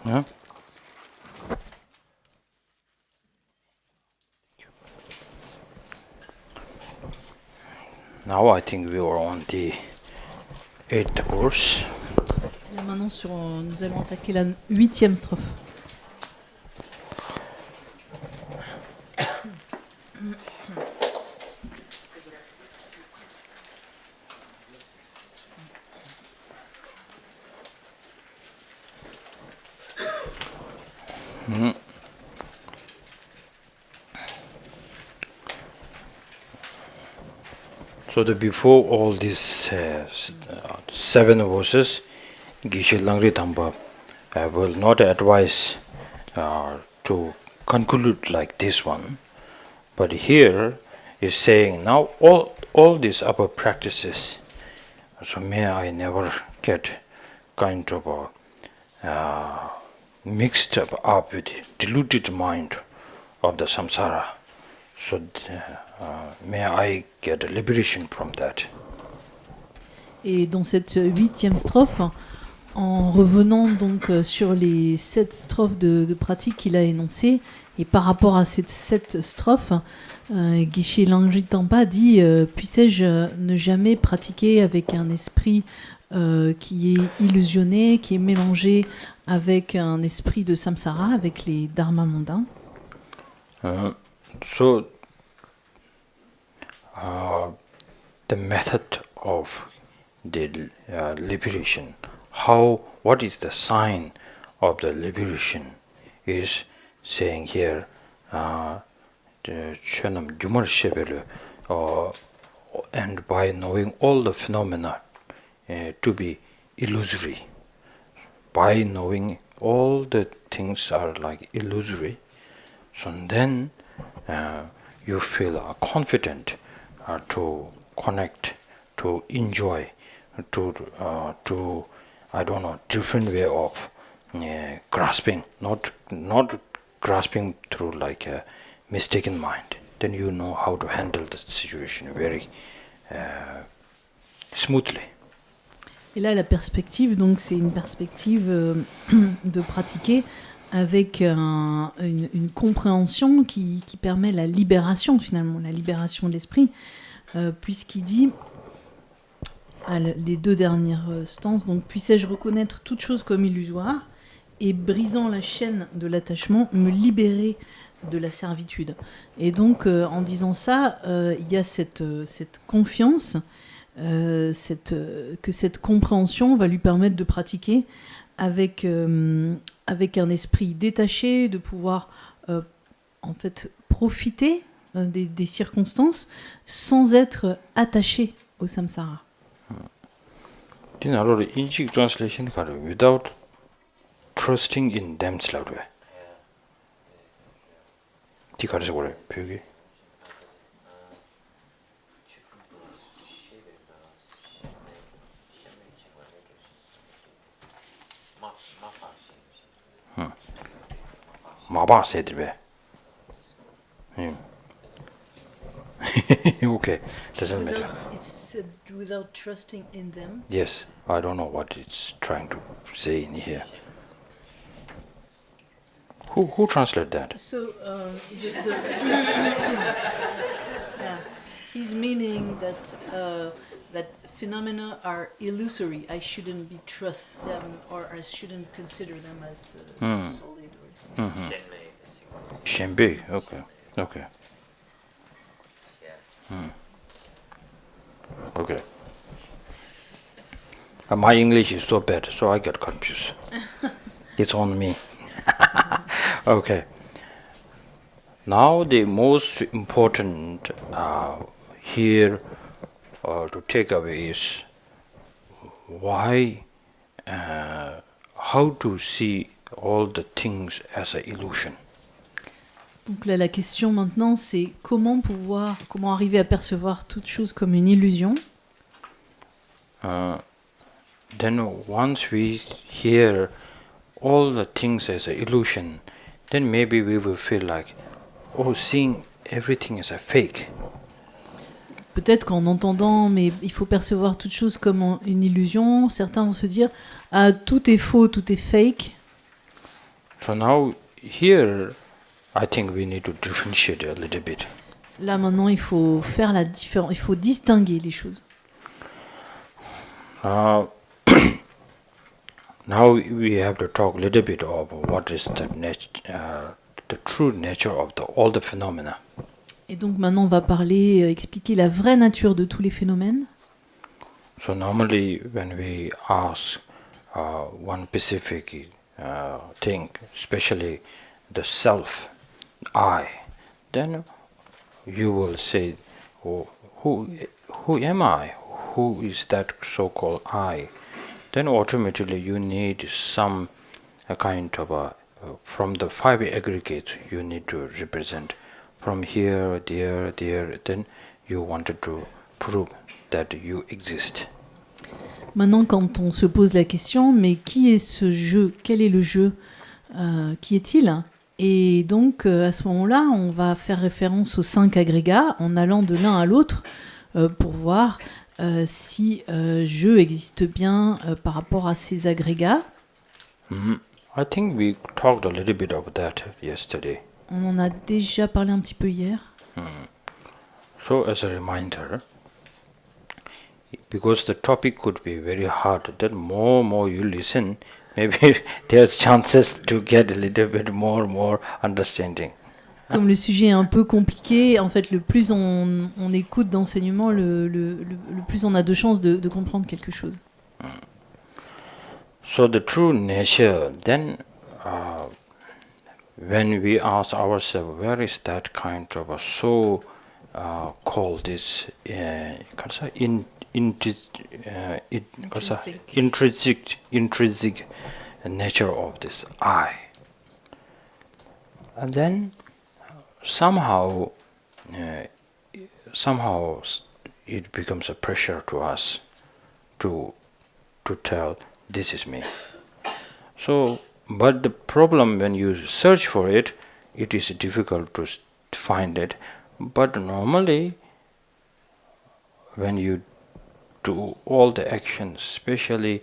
Yeah? Now I think we are on the 8th verse. Là maintenant, nous allons attaquer la 8e strophe. So before all these 7 verses, Geshe Langri Thangpa will not advise to conclude like this one, but here is saying now all these upper practices. So may I never get kind of mixed up with the deluded mind of the samsara. So may I get a liberation from that. Et dans cette 8e strophe, en revenant donc sur les 7 strophes de pratique qu'il a énoncées, et par rapport à cette 7 strophes, Geshe Langri Thangpa dit puissais-je ne jamais pratiquer avec un esprit qui est illusionné, qui est mélangé avec un esprit de samsara, avec les dharmas mondains. So the method of the liberation, what is the sign of the liberation, is saying here and by knowing all the phenomena to be illusory, by knowing all the things are like illusory, so then you feel confident to connect, to enjoy, to I don't know, different way of grasping, not grasping through like a mistaken mind. Then you know how to handle the situation very smoothly. Et là, la perspective, donc, c'est une perspective de pratiquer avec une compréhension qui permet la libération, finalement, la libération de l'esprit, puisqu'il dit, les 2 dernières stances, donc, puissais-je reconnaître toute chose comme illusoire, et brisant la chaîne de l'attachement, me libérer de la servitude. Et donc, en disant ça, il y a cette confiance, que cette compréhension va lui permettre de pratiquer avec un esprit détaché, de pouvoir en fait profiter des circonstances sans être attaché au samsara. Then already injik translation without trusting in themselves. 디가르서 그래 벽이. 마바 세드베. Okay, doesn't matter. It's said without trusting in them. Yes, I don't know what it's trying to say in here. Who translated that? So yeah, he's meaning that phenomena are illusory. I shouldn't be trust them, or I shouldn't consider them as solid or something. Shenbei. Okay. Okay. My English is so bad, so I get confused. It's on me. Okay. Now the most important here to take away is why, how to see all the things as an illusion. Donc là, la question maintenant, c'est comment arriver à percevoir toute chose comme une illusion. Then once we hear all the things as an illusion, then maybe we will feel like, seeing everything as a fake. Peut-être qu'en entendant, mais il faut percevoir toute chose comme une illusion, certains vont se dire, tout est faux, tout est fake. So now here, I think we need to differentiate a little bit. Là maintenant, il faut faire la différence, il faut distinguer les choses. Now we have to talk a little bit of what is the true nature of all the phenomena. Et donc maintenant, on va parler, expliquer la vraie nature de tous les phénomènes. So normally, when we ask one specific thing, especially the self, I, then you will say, oh, who am I? Who is that so-called I? Then automatically you need some kind of from the 5 aggregates you need to represent. From here, there, then you wanted to prove that you exist. Maintenant, quand on se pose la question, mais qui est ce jeu? Quel est le jeu? Qui est-il? Et donc, à ce moment-là, on va faire référence aux 5 agrégats en allant de l'un à l'autre pour voir si jeu existe bien par rapport à ces agrégats. I think we talked a little bit of that yesterday. On en a déjà parlé un petit peu hier. So as a reminder, because the topic could be very hard, then more you listen, maybe there's chances to get a little bit more understanding. Comme le sujet est un peu compliqué, en fait, le plus on écoute d'enseignement, le plus on a de chances de comprendre quelque chose. So the true nature, then when we ask ourselves, where is that kind of a called this intrinsic nature of this I, and then somehow it becomes a pressure to us to tell this is me. So, but the problem when you search for it, it is difficult to find it. But normally, when you do all the actions, especially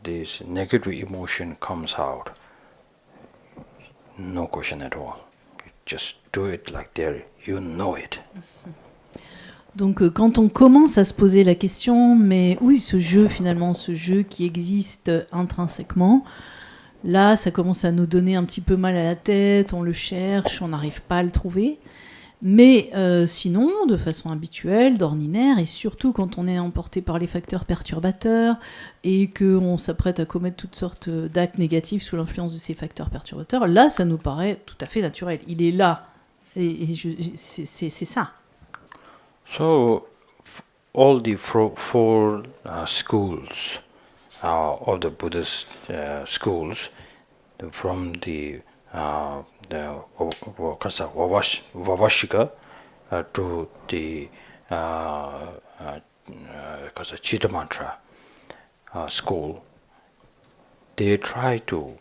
this negative emotion comes out, no question at all. You just do it like there, you know it. Donc quand on commence à se poser la question, mais où est ce jeu finalement, ce jeu qui existe intrinsèquement, là ça commence à nous donner un petit peu mal à la tête, on le cherche, on n'arrive pas à le trouver. Mais sinon, de façon habituelle, d'ordinaire, et surtout quand on est emporté par les facteurs perturbateurs et qu'on s'apprête à commettre toutes sortes d'actes négatifs sous l'influence de ces facteurs perturbateurs, là ça nous paraît tout à fait naturel. Il est là, et c'est ça. So, all the four schools of the Buddhist schools, from the Vavashika to the Chitta Mantra school, they try to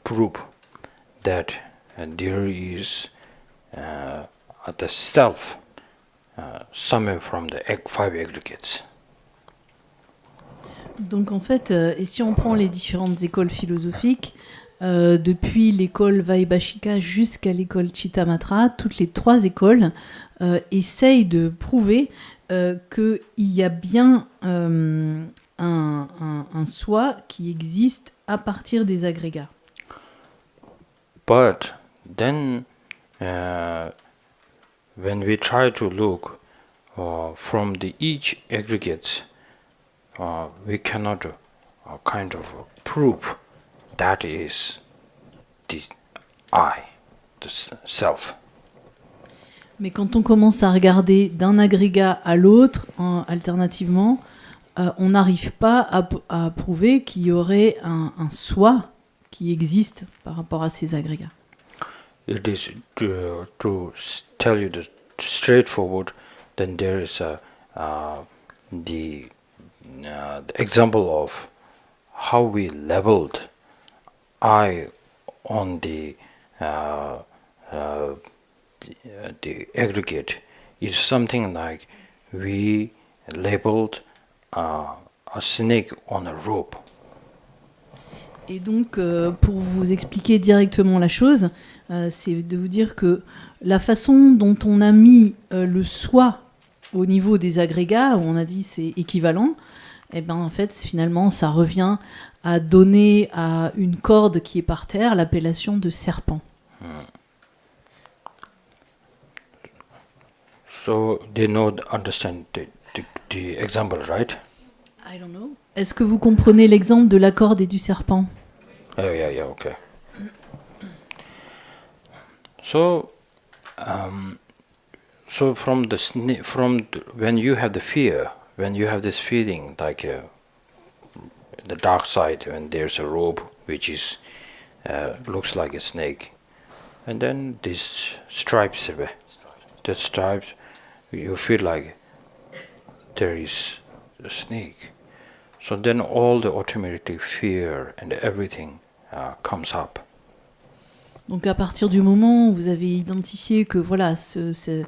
prove that there is the self somewhere from the 5 aggregates. Donc en fait, et si on prend les différentes écoles philosophiques, depuis l'école Vaibhashika jusqu'à l'école Chitta Mantra, toutes les 3 écoles essayent de prouver qu'il y a bien un soi qui existe à partir des agrégats. But then when we try to look from each aggregate, we cannot kind of prove that is the I, the self. Mais quand on commence à regarder d'un agrégat à l'autre, alternativement, on n'arrive pas à prouver qu'il y aurait un soi qui existe par rapport à ces agrégats. It is to tell you the straightforward. Then there is the example of how we leveled I on the aggregate is something like we labeled a snake on a rope. Et donc, pour vous expliquer directement la chose, c'est de vous dire que la façon dont on a mis le soi au niveau des agrégats, où on a dit c'est équivalent, et ben en fait, finalement, ça revient à donner à une corde qui est par terre l'appellation de serpent. So they understand the example, right? I don't know. Est-ce que vous comprenez l'exemple de la corde et du serpent? Yeah, okay. So, when you have the fear, when you have this feeling like the dark side, when there's a rope which is looks like a snake, and then these stripes, the stripes, you feel like there is a snake. So then all the automatic fear and everything comes up. Donc à partir du moment où vous avez identifié que voilà, ce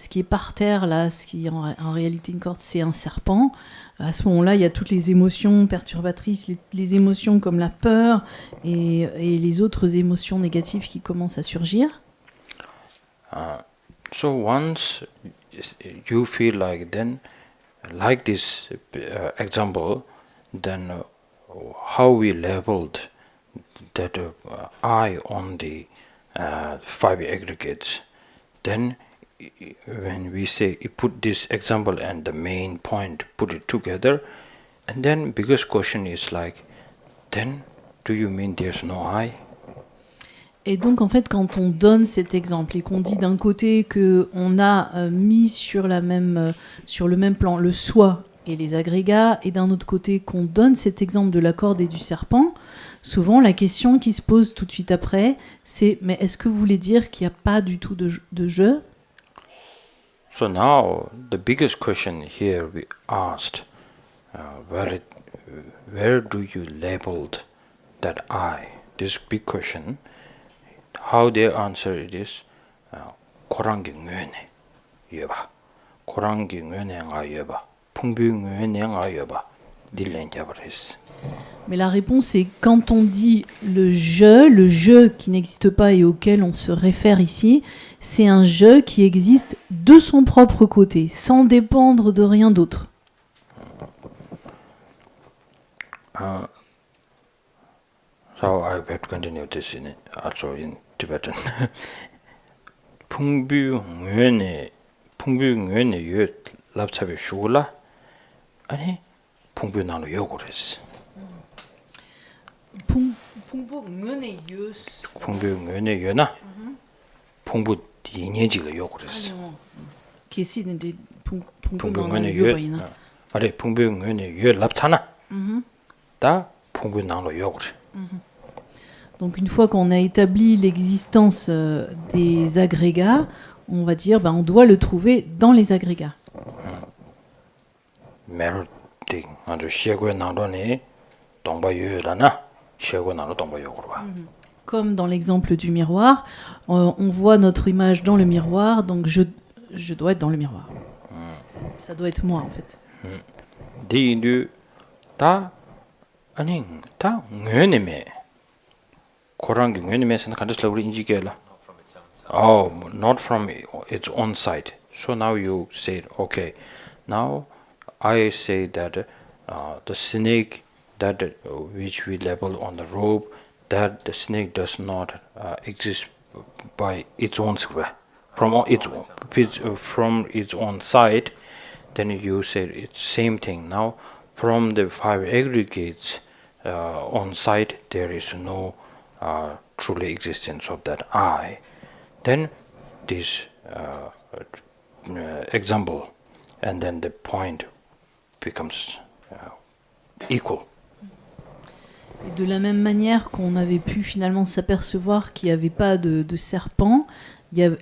qui est par terre là, ce qui est en réalité une corde, c'est un serpent, à ce moment-là, il y a toutes les émotions perturbatrices, les émotions comme la peur et les autres émotions négatives qui commencent à surgir. So once you feel like then, like this example, then how we labeled that I on the 5 aggregates, then when we say put this example and the main point, put it together, and then biggest question is like, then do you mean there's no I? Et donc en fait quand on donne cet exemple et qu'on dit d'un côté qu'on a mis sur le même plan le soi et les agrégats, et d'un autre côté qu'on donne cet exemple de la corde et du serpent, souvent la question qui se pose tout de suite après, c'est mais est-ce que vous voulez dire qu'il n'y a pas du tout de je? So now the biggest question here we asked, where do you labeled that I? This big question. How they answer it is, 고랑기 뇌네 여봐, 고랑기 뇌네가 여봐, 풍비 뇌네가 여봐, 딜렌 잡으랬어. Mais la réponse est quand on dit le je qui n'existe pas et auquel on se réfère ici, c'est un je qui existe de son propre côté, sans dépendre de rien d'autre. So I have to continue this also in Tibetan. 풍비응연의 요 랍차베 쇼라 아니 풍비나노 요구를 했어. 풍부응연의 요. 풍비응연의 요나 풍부 이니지를 요구를 했어. 계시는데 풍비응연의 요. 아래 풍비응연의 요 랍차나. 다 풍비나노 요구를. Donc une fois qu'on a établi l'existence des agrégats, on va dire on doit le trouver dans les agrégats. Comme dans l'exemple du miroir, on voit notre image dans le miroir, donc je dois être dans le miroir. Ça doit être moi en fait. Oh, not from its own side. So now you say, okay, now I say that the snake that which we label on the rope, that the snake does not exist by its own from its own side. Then you say it's same thing. Now from the 5 aggregates on site, there is no truly existence of that I. Then this example and then the point becomes equal. Et de la même manière qu'on avait pu finalement s'apercevoir qu'il n'y avait pas de serpent,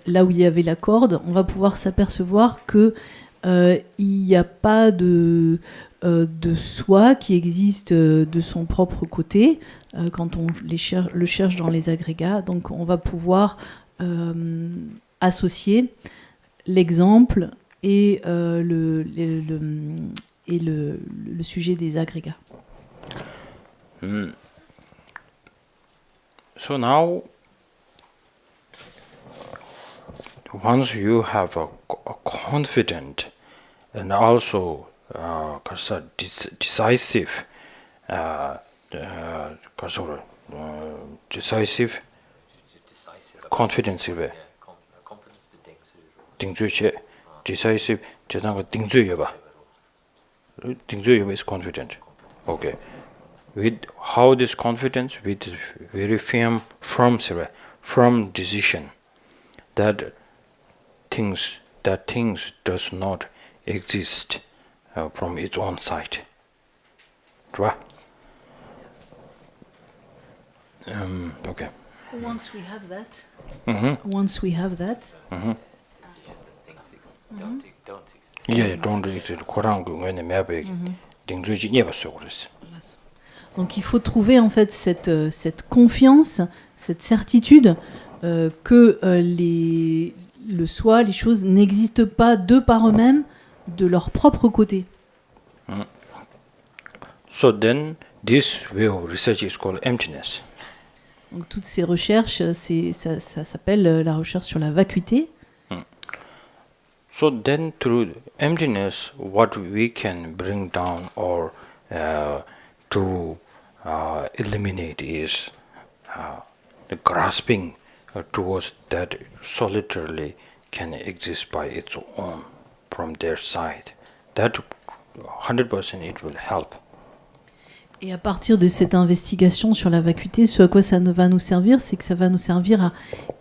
là où il y avait la corde, on va pouvoir s'apercevoir que il n'y a pas de soi qui existe de son propre côté quand on le cherche dans les agrégats. Donc on va pouvoir associer l'exemple et le sujet des agrégats. So now, once you have a confident and also decisive, decisive confidence, decisive, is confident. Okay. With how this confidence, with very firm decision that things does not exist from its own side. Right? Okay. Once we have that, Decision that things don't exist. Yeah, don't exist. Donc il faut trouver en fait cette confiance, cette certitude que le soi, les choses n'existent pas de par eux-mêmes, de leur propre côté. So then, this way of research is called emptiness. Donc toutes ces recherches, ça s'appelle la recherche sur la vacuité. So then, through emptiness, what we can bring down or to eliminate is the grasping towards that solitarily can exist by its own from their side. That 100% it will help. Et à partir de cette investigation sur la vacuité, ce à quoi ça va nous servir, c'est que ça va nous servir à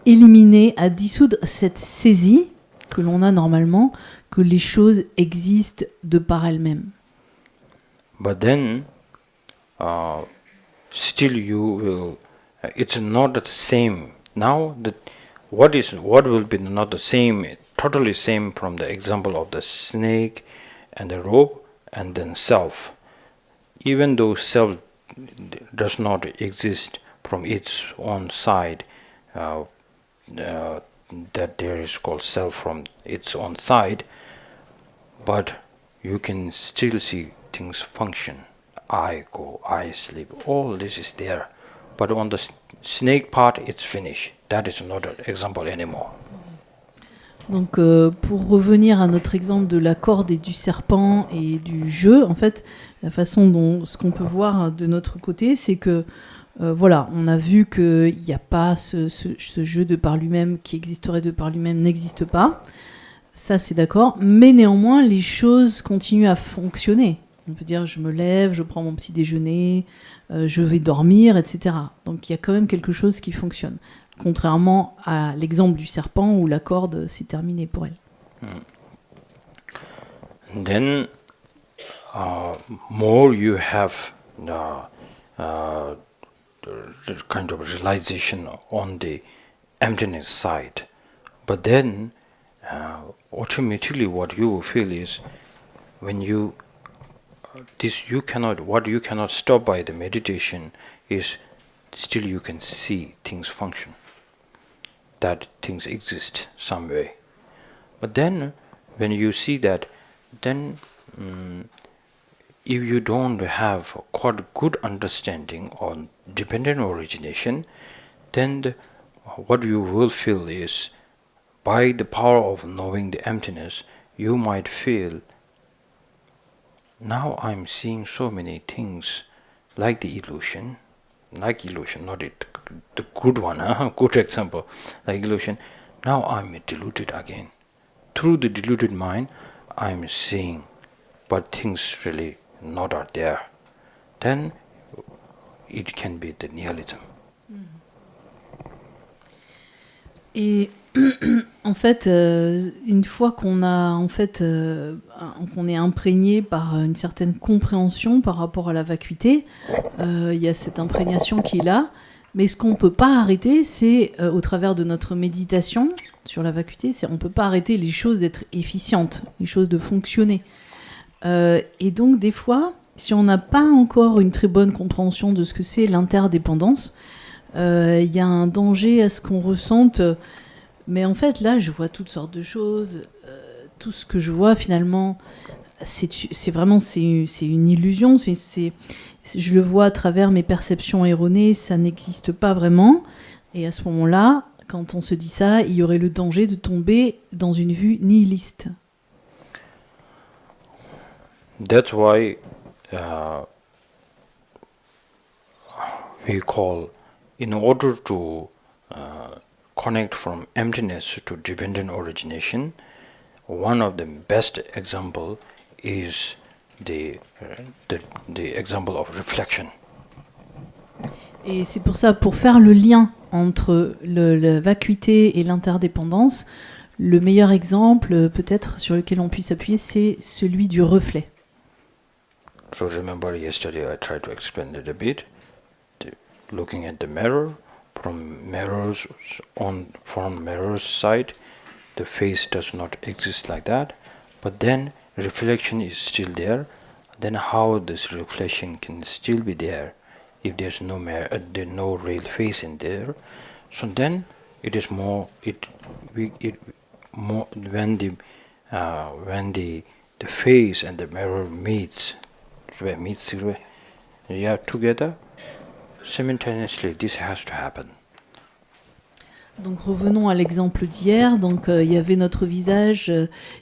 éliminer, à dissoudre cette saisie que l'on a normalement, que les choses existent de par elles-mêmes. But then, still you will. It's not the same. Now, what will be not the same, totally same from the example of the snake and the rope and then self. Even though self does not exist from its own side, that there is called self from its own side, but you can still see things function. I go, I sleep, all this is there. But on the snake part, it's finished. That is not an example anymore. Donc pour revenir à notre exemple de la corde et du serpent et du jeu, en fait, la façon dont ce qu'on peut voir de notre côté, c'est que voilà, on a vu qu'il n'y a pas ce jeu de par lui-même qui existerait de par lui-même, n'existe pas. Ça, c'est d'accord. Mais néanmoins, les choses continuent à fonctionner. On peut dire, je me lève, je prends mon petit déjeuner, je vais dormir, etc. Donc il y a quand même quelque chose qui fonctionne. Contrairement à l'exemple du serpent où la corde, c'est terminé pour elle. Then, more you have the kind of realization on the emptiness side, but then automatically what you will feel is when you what you cannot stop by the meditation is still you can see things function, that things exist some way. But then when you see that, then if you don't have quite good understanding on dependent origination, then what you will feel is by the power of knowing the emptiness, you might feel, now I'm seeing so many things like the illusion, not it, the good one, good example, like illusion. Now I'm deluded again. Through the deluded mind, I'm seeing, but things really not are there. Then it can be the nihilism. Et en fait, une fois qu'on a qu'on est imprégné par une certaine compréhension par rapport à la vacuité, il y a cette imprégnation qui est là. Mais ce qu'on ne peut pas arrêter, c'est au travers de notre méditation sur la vacuité, on ne peut pas arrêter les choses d'être efficientes, les choses de fonctionner. Et donc des fois, si on n'a pas encore une très bonne compréhension de ce que c'est l'interdépendance, il y a un danger à ce qu'on ressente. Mais en fait, là, je vois toutes sortes de choses. Tout ce que je vois, finalement, c'est une illusion. je le vois à travers mes perceptions erronées, ça n'existe pas vraiment. Et à ce moment-là, quand on se dit ça, il y aurait le danger de tomber dans une vue nihiliste. That's why we call, in order to connect from emptiness to dependent origination, one of the best example is the example of reflection. Et c'est pour ça, pour faire le lien entre la vacuité et l'interdépendance, le meilleur exemple peut-être sur lequel on puisse appuyer, c'est celui du reflet. So remember yesterday I tried to explain it a bit. Looking at the mirror, from mirror's side, the face does not exist like that, but then reflection is still there. Then how this reflection can still be there if there's no no real face in there? So then it is more when the face and the mirror meets together simultaneously. This has to happen. Donc revenons à l'exemple d'hier. Donc il y avait notre visage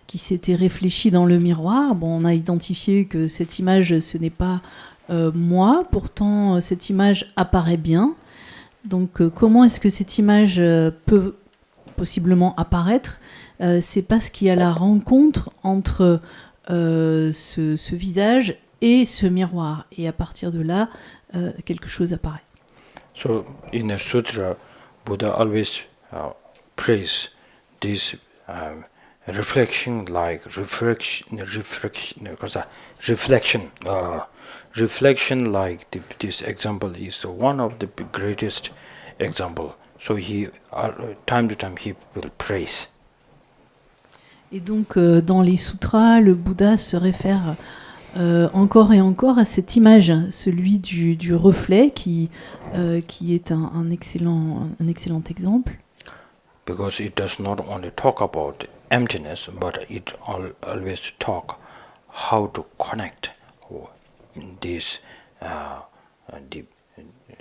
qui s'était réfléchi dans le miroir. Bon, on a identifié que cette image, ce n'est pas moi. Pourtant, cette image apparaît bien. Donc comment est-ce que cette image peut possiblement apparaître? C'est parce qu'il y a la rencontre entre ce visage et ce miroir. Et à partir de là, quelque chose apparaît. So in a sutra, Buddha always praise this reflection like this example is one of the greatest example. So he time to time he will praise. Et donc dans les sutras, le Bouddha se réfère encore et encore à cette image, celui du reflet qui est un excellent exemple. Because it does not only talk about emptiness, but it always talk how to connect this.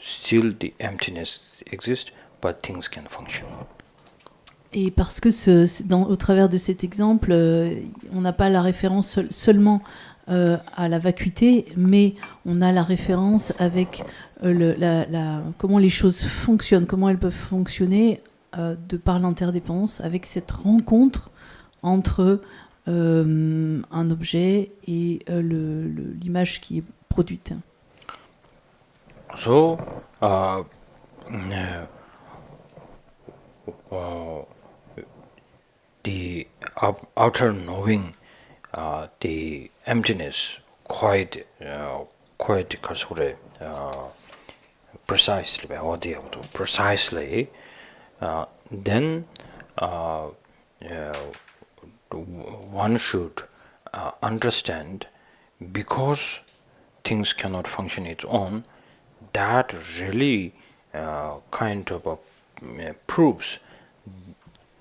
Still the emptiness exists, but things can function. Et parce que au travers de cet exemple, on n'a pas la référence seulement à la vacuité, mais on a la référence avec comment les choses fonctionnent, comment elles peuvent fonctionner de par l'interdépendance, avec cette rencontre entre un objet et l'image qui est produite. So, the outer knowing, the emptiness, quite precisely, then one should understand, because things cannot function its own, that really kind of proves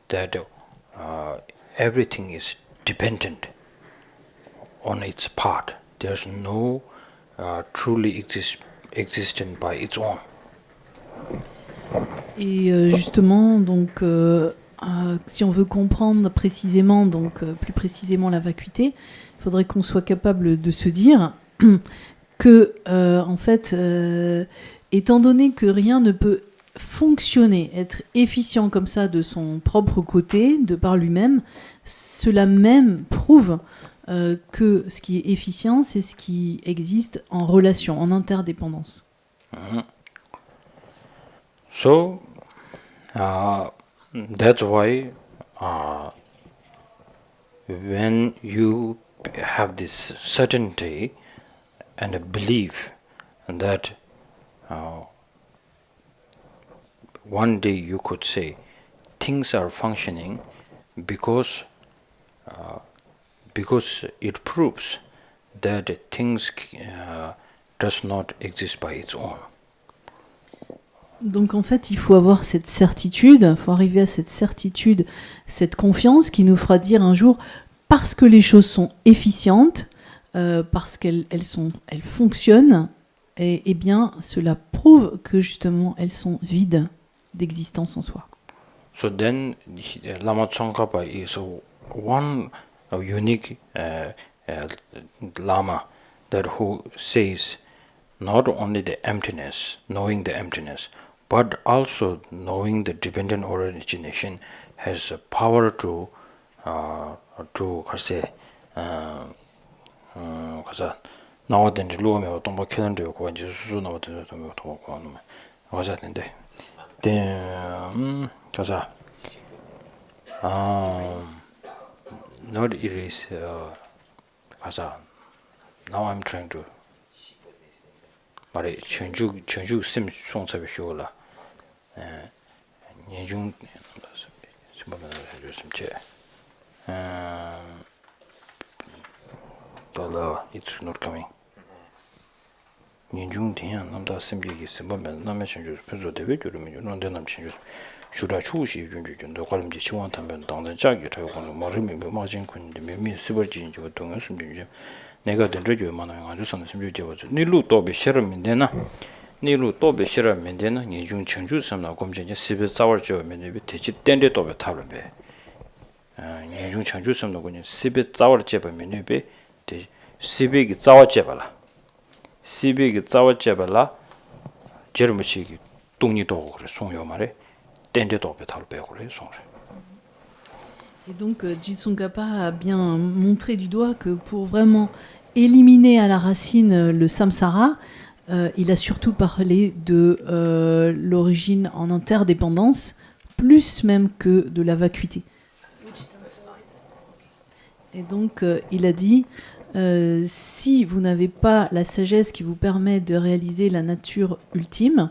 that everything is dependent on its part. There's no truly existent by its own. Et justement, donc, si on veut comprendre précisément, donc plus précisément la vacuité, il faudrait qu'on soit capable de se dire que, en fait, étant donné que rien ne peut fonctionner, être efficient comme ça de son propre côté, de par lui-même, cela même prouve que ce qui est efficient, c'est ce qui existe en relation, en interdépendance. Mm-hmm. So, that's why when you have this certainty and a belief that one day you could say things are functioning because it proves that things does not exist by its own. Donc en fait, il faut avoir cette certitude, il faut arriver à cette certitude, cette confiance qui nous fera dire un jour, parce que les choses sont efficientes, parce qu'elles fonctionnent, eh bien, cela prouve que justement elles sont vides d'existence en soi. So then, Lama Tsongkhapa is one unique Lama that who says not only the emptiness, knowing the emptiness, but also knowing the dependent origination has a power to 나와든 루어메 동바 캘린더 고 이제 수수 나와든 또 고는 가자는데 가자 not erase 가자 now I'm trying to 말이 전주 심 송사비 쇼라 예중 심바면 해줬으면 제 Dalai, it's not coming. Ninjung Tian, Namda Simbi, Simbaman, Namachan, Peso de Victory, London changes. Should I choose you, the column de Chiwantam, down the jacket, Marimi, Margin, the Mimi, Sibergin, you were doing some negative and regular man, and do some was Nilu Toby Sherra Mendena, Nilu Toby Sherra Mendena, Ninjung Chanju, some now comes in Sibir Sour Joe, maybe teach it 10 days over Tarabe. Ninjung Chanju, some no Sibir Sour Jeb, maybe. 시비기 짜와제발라 시비기 짜와제발라 제르무시기 동니도 그래 송요 말에 땡데도 배탈 배고 그래 송래. Et donc Jitsongkhapa a bien montré du doigt que pour vraiment éliminer à la racine le samsara, il a surtout parlé de l'origine en interdépendance, plus même que de la vacuité. Et donc il a dit si vous n'avez pas la sagesse qui vous permet de réaliser la nature ultime,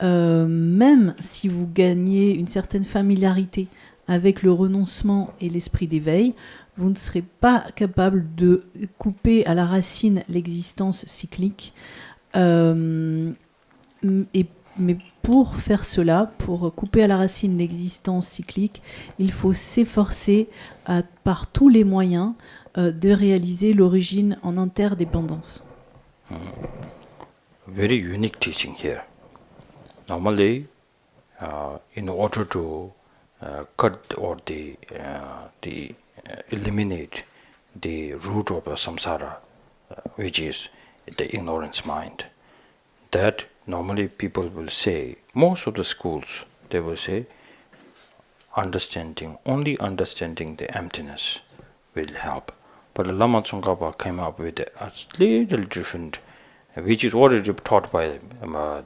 même si vous gagnez une certaine familiarité avec le renoncement et l'esprit d'éveil, vous ne serez pas capable de couper à la racine l'existence cyclique. Mais pour faire cela, pour couper à la racine l'existence cyclique, il faut s'efforcer par tous les moyens de réaliser l'origine en interdépendance. Very unique teaching here. Normally, in order to cut or eliminate the root of the samsara, which is the ignorance mind, that normally people will say, most of the schools, they will say, only understanding the emptiness will help. But the Lama Tsongkhapa came up with a little different, which is already taught by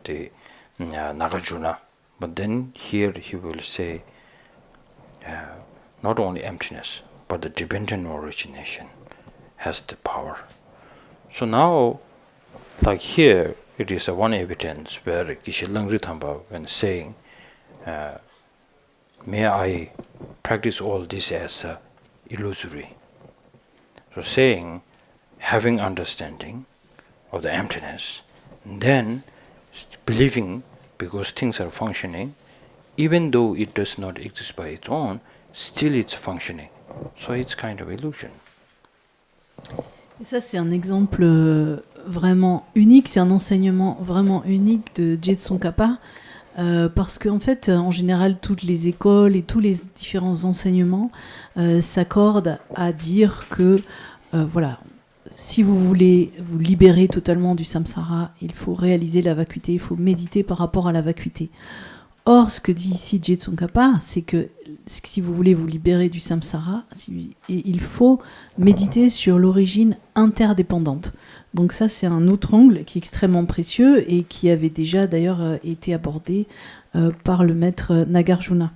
the Nagarjuna. But then here he will say, not only emptiness, but the dependent origination has the power. So now, like here, it is one evidence where Langri Thangpa, when saying, may I practice all this as illusory. So saying, having understanding of the emptiness, then believing because things are functioning, even though it does not exist by its own, still it's functioning. So it's kind of illusion. Et ça, c'est un exemple vraiment unique, c'est un enseignement vraiment unique de Jitsongkhapa, parce qu'en fait, en général, toutes les écoles et tous les différents enseignements s'accordent à dire que, voilà, si vous voulez vous libérer totalement du samsara, il faut réaliser la vacuité, il faut méditer par rapport à la vacuité. Or, ce que dit ici Jitsongkhapa, c'est que si vous voulez vous libérer du samsara, il faut méditer sur l'origine interdépendante. Donc ça, c'est un autre angle qui est extrêmement précieux et qui avait déjà d'ailleurs été abordé par le maître Nagarjuna.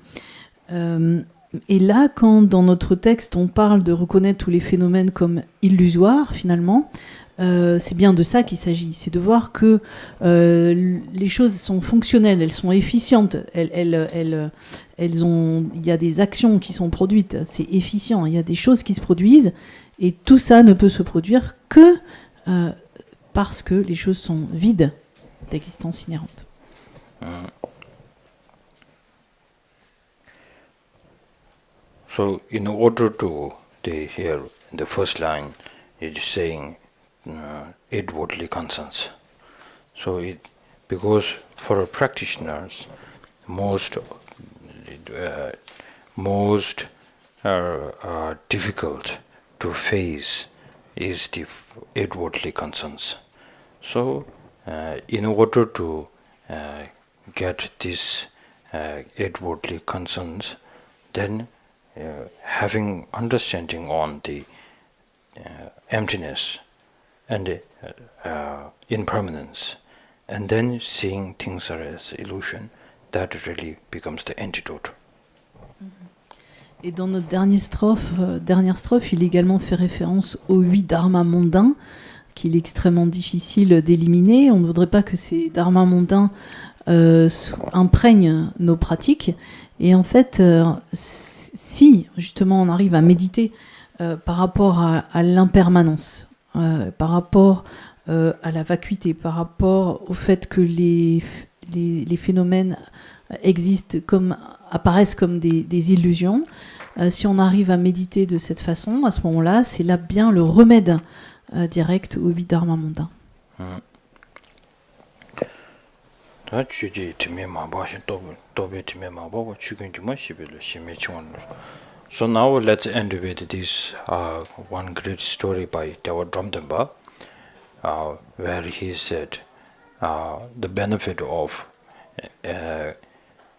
Et là, quand dans notre texte, on parle de reconnaître tous les phénomènes comme illusoires, finalement, c'est bien de ça qu'il s'agit. C'est de voir que les choses sont fonctionnelles, elles sont efficientes, il y a des actions qui sont produites, c'est efficient, il y a des choses qui se produisent, et tout ça ne peut se produire que parce que les choses sont vides d'existence inhérente. So, in order to, here, the first line is saying, eight worldly concerns. So because for practitioners, most difficult to face is the outwardly concerns. So in order to get these outwardly concerns, then having understanding on the emptiness and impermanence, and then seeing things as illusion, that really becomes the antidote. Et dans notre dernière strophe, il également fait référence aux 8 dharmas mondains, qu'il est extrêmement difficile d'éliminer. On ne voudrait pas que ces dharmas mondains imprègnent nos pratiques. Et en fait, si justement on arrive à méditer par rapport à l'impermanence, par rapport à la vacuité, par rapport au fait que les phénomènes apparaissent comme des illusions, si on arrive à méditer de cette façon, à ce moment-là, c'est là bien le remède direct aux 8 dharmas mondains. So now let's end with this one great story by Dalai Thangpa, where he said the benefit of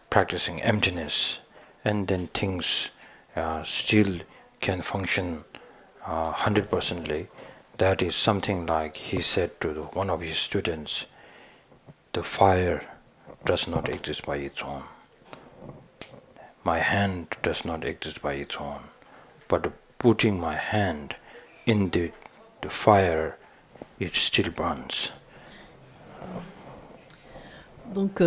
practicing emptiness, and then things still can function 100%. That is something like he said to one of his students, the fire does not exist by its own. My hand does not exist by its own. But putting my hand in the fire, it still burns. Donc,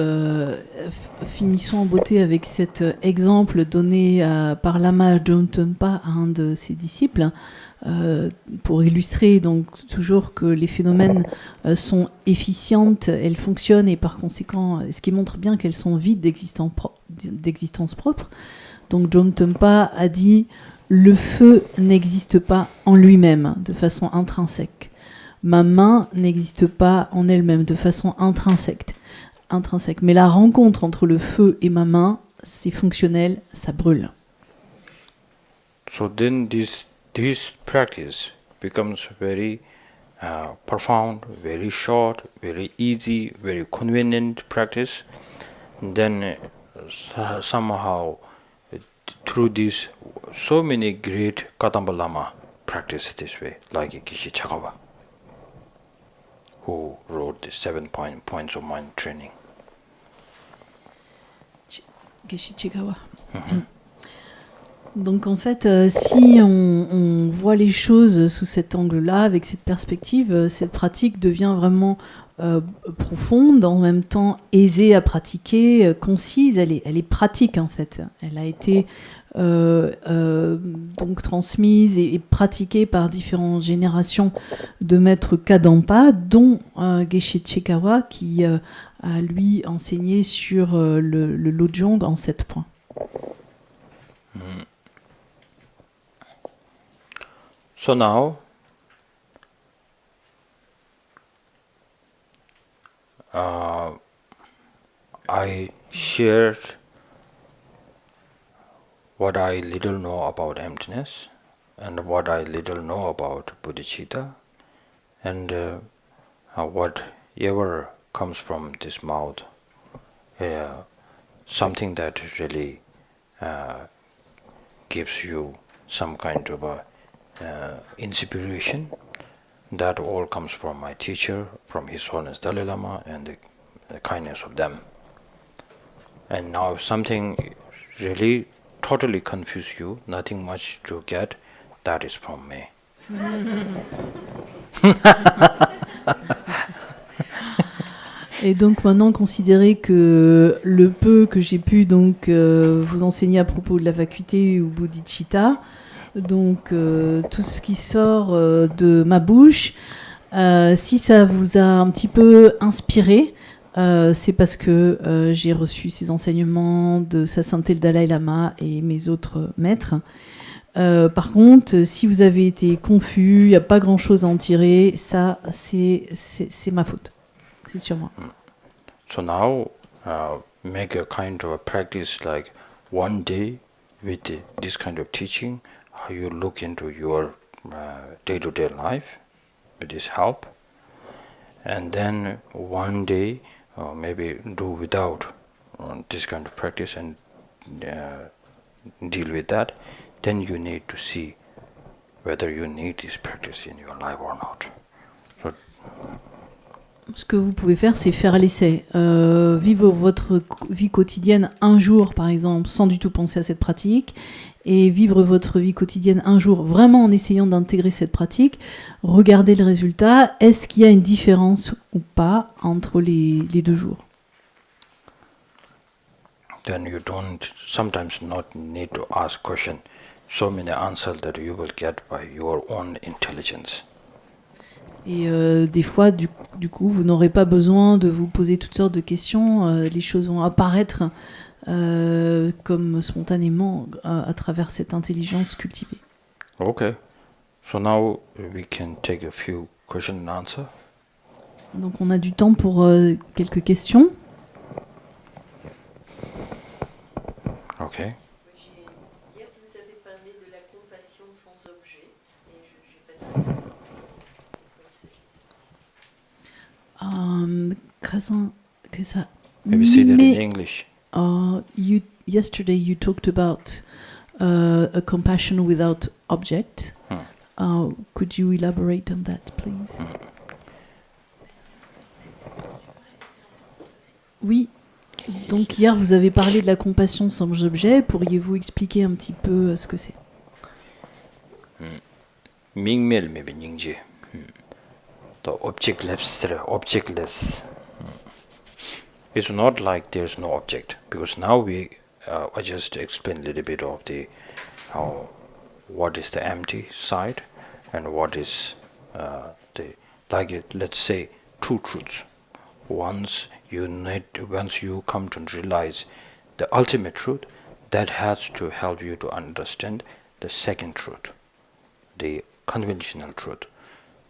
finissons en beauté avec cet exemple donné par Lama Thangpa à un de ses disciples, pour illustrer donc toujours que les phénomènes sont efficientes, elles fonctionnent, et par conséquent, ce qui montre bien qu'elles sont vides d'existence propre. Donc, Thangpa a dit « Le feu n'existe pas en lui-même de façon intrinsèque. Ma main n'existe pas en elle-même de façon intrinsèque. Mais la rencontre entre le feu et ma main, c'est fonctionnel, ça brûle. » So then this practice becomes very profound, very short, very easy, very convenient practice. Then somehow through this, so many great Kadamba Lama practice this way, like Geshe Chagawa, who wrote the 7 points of mind training. Geshe Chagawa. Donc en fait, si on voit les choses sous cet angle-là, avec cette perspective, cette pratique devient vraiment profonde, en même temps aisée à pratiquer, concise, elle est pratique en fait. Elle a été donc transmise et pratiquée par différentes générations de maîtres Kadampa, dont Geshe Chagawa qui a lui enseigné sur le Lojong en 7 points. So now, I shared what I little know about emptiness and what I little know about bodhicitta, and whatever comes from this mouth, something that really gives you some kind of a inspiration. That all comes from my teacher, from His Holiness Dalai Lama, and the kindness of them. And now if something really totally confuse you, nothing much to get, that is from me. Et donc maintenant, considérez que le peu que j'ai pu donc vous enseigner à propos de la vacuité ou bodhicitta, donc tout ce qui sort de ma bouche, si ça vous a un petit peu inspiré, c'est parce que j'ai reçu ces enseignements de Sa Sainteté le Dalai Lama et mes autres maîtres. Par contre, si vous avez été confus, il n'y a pas grand-chose à en tirer, ça c'est ma faute. c'est sur moi. So now, make a kind of a practice like one day with this kind of teaching, how you look into your day-to-day life with this help, and then one day maybe do without this kind of practice and deal with that. Then you need to see whether you need this practice in your life or not. So, ce que vous pouvez faire, c'est faire l'essai. Vivre votre vie quotidienne un jour, par exemple, sans du tout penser à cette pratique, et vivre votre vie quotidienne un jour, vraiment en essayant d'intégrer cette pratique, regardez le résultat. Est-ce qu'il y a une différence ou pas entre les 2 jours? then you don't sometimes not need to ask question. So many answers that you will get by your own intelligence. Et des fois, du coup, vous n'aurez pas besoin de vous poser toutes sortes de questions. Les choses vont apparaître comme spontanément à travers cette intelligence cultivée. Okay. So now we can take a few question and answer. Donc on a du temps pour quelques questions. Okay. Hier, vous avez parlé de la compassion sans objet, et je n'ai pas dit de quoi il s'agissait. Maybe say that in English. Yesterday you talked about a compassion without object. Could you elaborate on that, please? Oui. Donc hier vous avez parlé de la compassion sans objet. Pourriez-vous expliquer un petit peu ce que c'est? Mingmel maybe ningje. The objectless. It's not like there's no object, because now I just explained a little bit of the what is the empty side and what is let's say two truths. Once you come to realize the ultimate truth, that has to help you to understand the second truth, the conventional truth.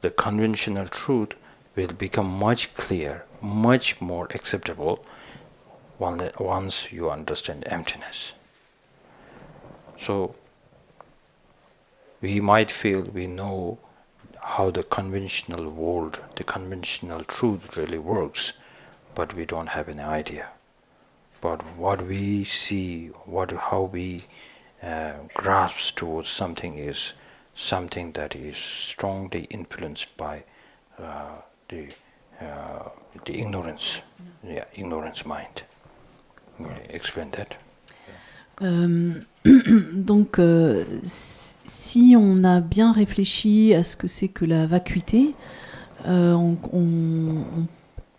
The conventional truth will become much clearer, much more acceptable once you understand emptiness. So we might feel we know how the conventional world, the conventional truth really works, but we don't have any idea. But what we see, how we grasp towards something is something that is strongly influenced by the ignorance, ignorance mind. Explain that. Donc, si on a bien réfléchi à ce que c'est que la vacuité,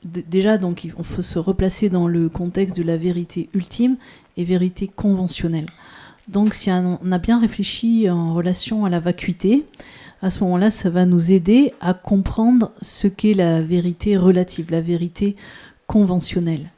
déjà, donc, il faut se replacer dans le contexte de la vérité ultime et vérité conventionnelle. Donc, si on a bien réfléchi en relation à la vacuité, à ce moment-là, ça va nous aider à comprendre ce qu'est la vérité relative, la vérité conventionnelle.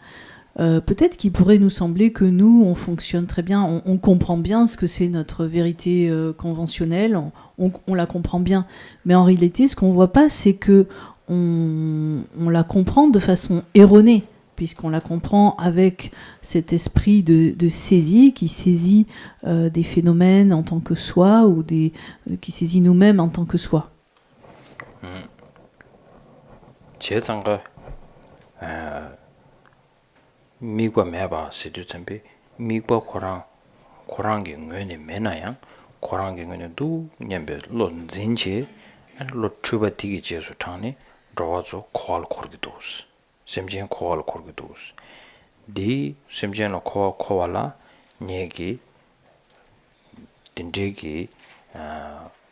Peut-être qu'il pourrait nous sembler que nous, on fonctionne très bien, on comprend bien ce que c'est notre vérité conventionnelle, on la comprend bien. Mais en réalité, ce qu'on ne voit pas, c'est que on la comprend de façon erronée, puisqu'on la comprend avec cet esprit de saisie qui saisit des phénomènes en tant que soi ou qui saisit nous-mêmes en tant que soi. 미과 매바 시드점비 미과 고랑게 뇌네 매나양 고랑게 뇌도 냠베 론진체 로 추바티게 제수타니 로와조 콜 코르기도스 심지엔 콜 코르기도스 디 심지엔 코알라 녜기 딘데기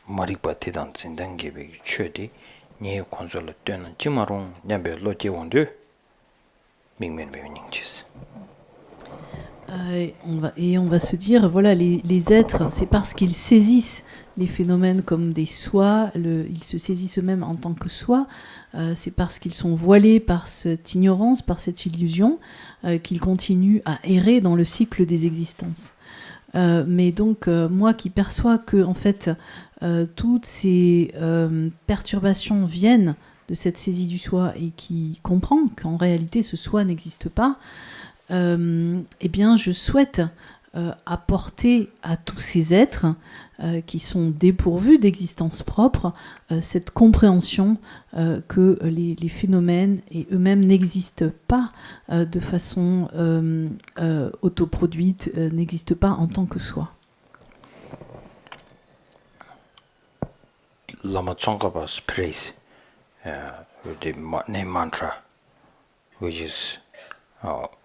마리바티단 진단게베 최디 녜 콘솔 때는 지마롱 냠베 로제원데 on va se dire, voilà, les êtres, c'est parce qu'ils saisissent les phénomènes comme des soi, ils se saisissent eux-mêmes en tant que soi, c'est parce qu'ils sont voilés par cette ignorance, par cette illusion, qu'ils continuent à errer dans le cycle des existences. Mais donc, moi qui perçois que, en fait, toutes ces perturbations viennent de cette saisie du soi et qui comprend qu'en réalité ce soi n'existe pas, eh bien je souhaite apporter à tous ces êtres qui sont dépourvus d'existence propre cette compréhension que les phénomènes et eux-mêmes n'existent pas de façon autoproduite, n'existent pas en tant que soi. Lama Tsongkhapa's praise with the name mantra, which is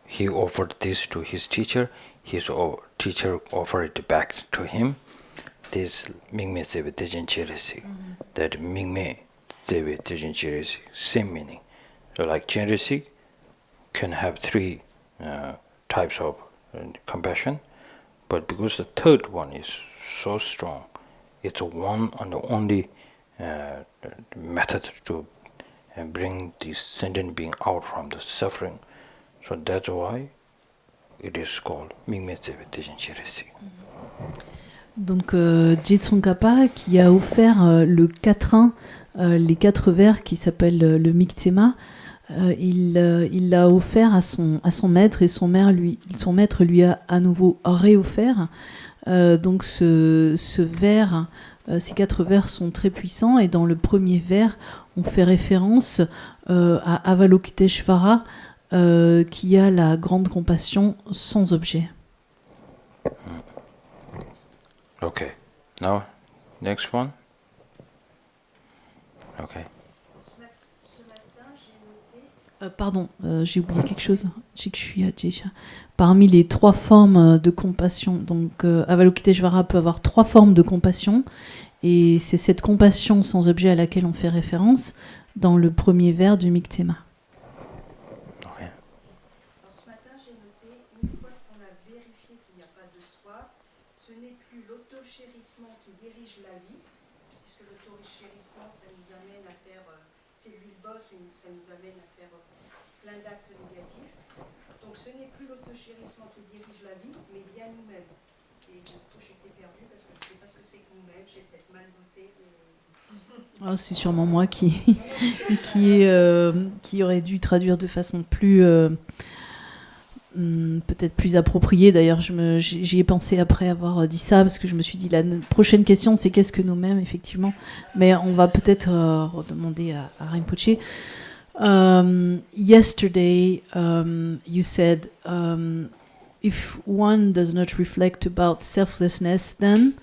he offered this to his teacher. His teacher offered it back to him. This Mingme Tsebe Tejen Cherishing. That Mingme Tsebe Tejen Cherishing, same meaning. So like cherishing can have three types of compassion, but because the third one is so strong, it's one and the only method to bring the sentient being out from the suffering. So that's why it is called Mingme Tsebe Tejen Cherishing. Donc Je Tsongkhapa qui a offert le quatrain, les 4 vers qui s'appellent le Miktsema, il l'a offert à son maître et son maître lui a à nouveau réoffert. Donc ce vers, ces 4 vers sont très puissants et dans le premier vers on fait référence à Avalokiteshvara qui a la grande compassion sans objet. Okay. Now, next one. Okay. Pardon, j'ai oublié quelque chose. Je sais que je suis à Jesha. Parmi les 3 formes de compassion, donc Avalokiteshvara peut avoir 3 formes de compassion, et c'est cette compassion sans objet à laquelle on fait référence dans le premier vers du Miktsema. Okay. Ce matin, j'ai noté, une fois qu'on a vérifié qu'il n'y a pas de soi, ce n'est plus l'auto-chérissement qui dirige la vie, puisque l'auto-chérissement, ça nous amène à faire, c'est lui le boss, mais ça nous amène à faire plein d'actes négatifs. Donc ce n'est plus l'auto-chérissement qui dirige la vie, mais bien nous-mêmes. Et du coup, j'étais perdue parce que je ne sais pas ce que c'est que nous-mêmes, j'ai peut-être mal noté. Oh, c'est sûrement moi qui aurait dû traduire de façon plus peut-être plus appropriée. D'ailleurs, j'y ai pensé après avoir dit ça, parce que je me suis dit la prochaine question c'est qu'est-ce que nous-mêmes, effectivement. Mais on va peut-être redemander à Rinpoché. Yesterday, you said if one does not reflect about selflessness, then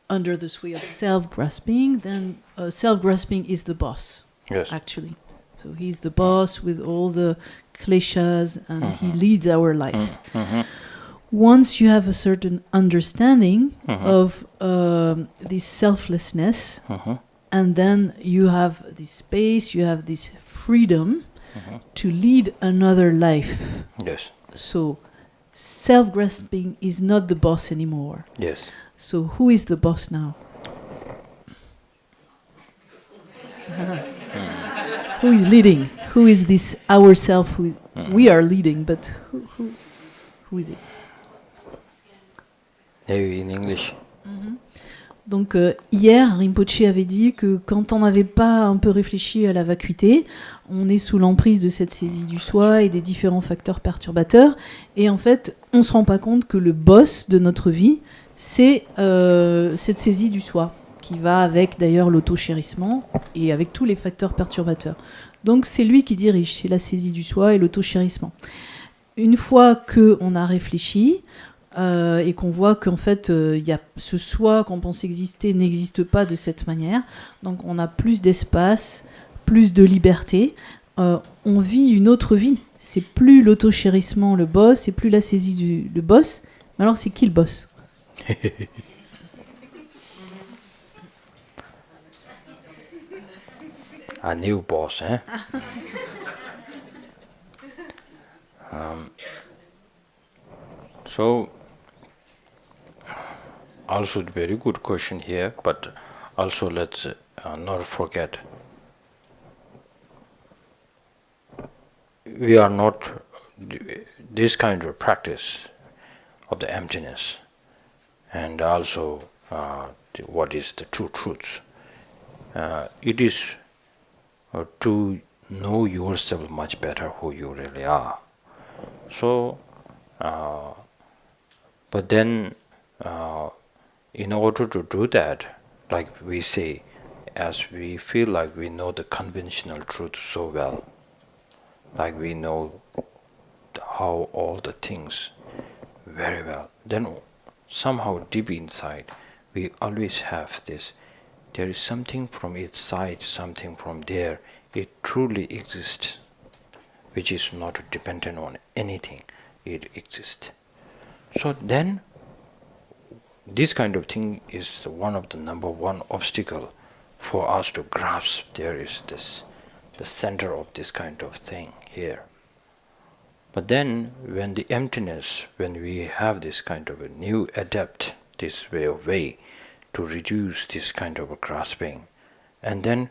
under the sway of self-grasping, then self-grasping is the boss. Yes. Actually. So he's the boss with all the kleshas and he leads our life. Once you have a certain understanding of this selflessness, and then you have this space, you have this freedom to lead another life. Yes. So self-grasping is not the boss anymore. Yes. So who is the boss now? Who is leading? Who is this ourself who we are leading, but who is it? Maybe in English. Donc hier, Rinpoche avait dit que quand on n'avait pas un peu réfléchi à la vacuité, on est sous l'emprise de cette saisie du soi et des différents facteurs perturbateurs. Et en fait, on ne se rend pas compte que le boss de notre vie, c'est cette saisie du soi, qui va avec d'ailleurs l'auto-chérissement et avec tous les facteurs perturbateurs. Donc c'est lui qui dirige, c'est la saisie du soi et l'auto-chérissement. Une fois qu'on a réfléchi, et qu'on voit qu'en fait y a ce soi qu'on pense exister n'existe pas de cette manière, donc on a plus d'espace, plus de liberté, on vit une autre vie. C'est plus l'auto-chérissement le boss, c'est plus la saisie le boss, mais alors c'est qui le boss? A new boss, eh? So also a very good question here, but also let's not forget we are not this kind of practice of the emptiness and also what is the true truth. It is to know yourself much better, who you really are. So, but then, in order to do that, like we say, as we feel like we know the conventional truth so well, like we know how all the things very well, then somehow deep inside we always have this, there is something from its side, something from there, it truly exists, which is not dependent on anything, it exists. So then this kind of thing is one of the number one obstacle for us to grasp. There is this, the center of this kind of thing here. But then when the emptiness, when we have this kind of a new adapt, this way to reduce this kind of a grasping, and then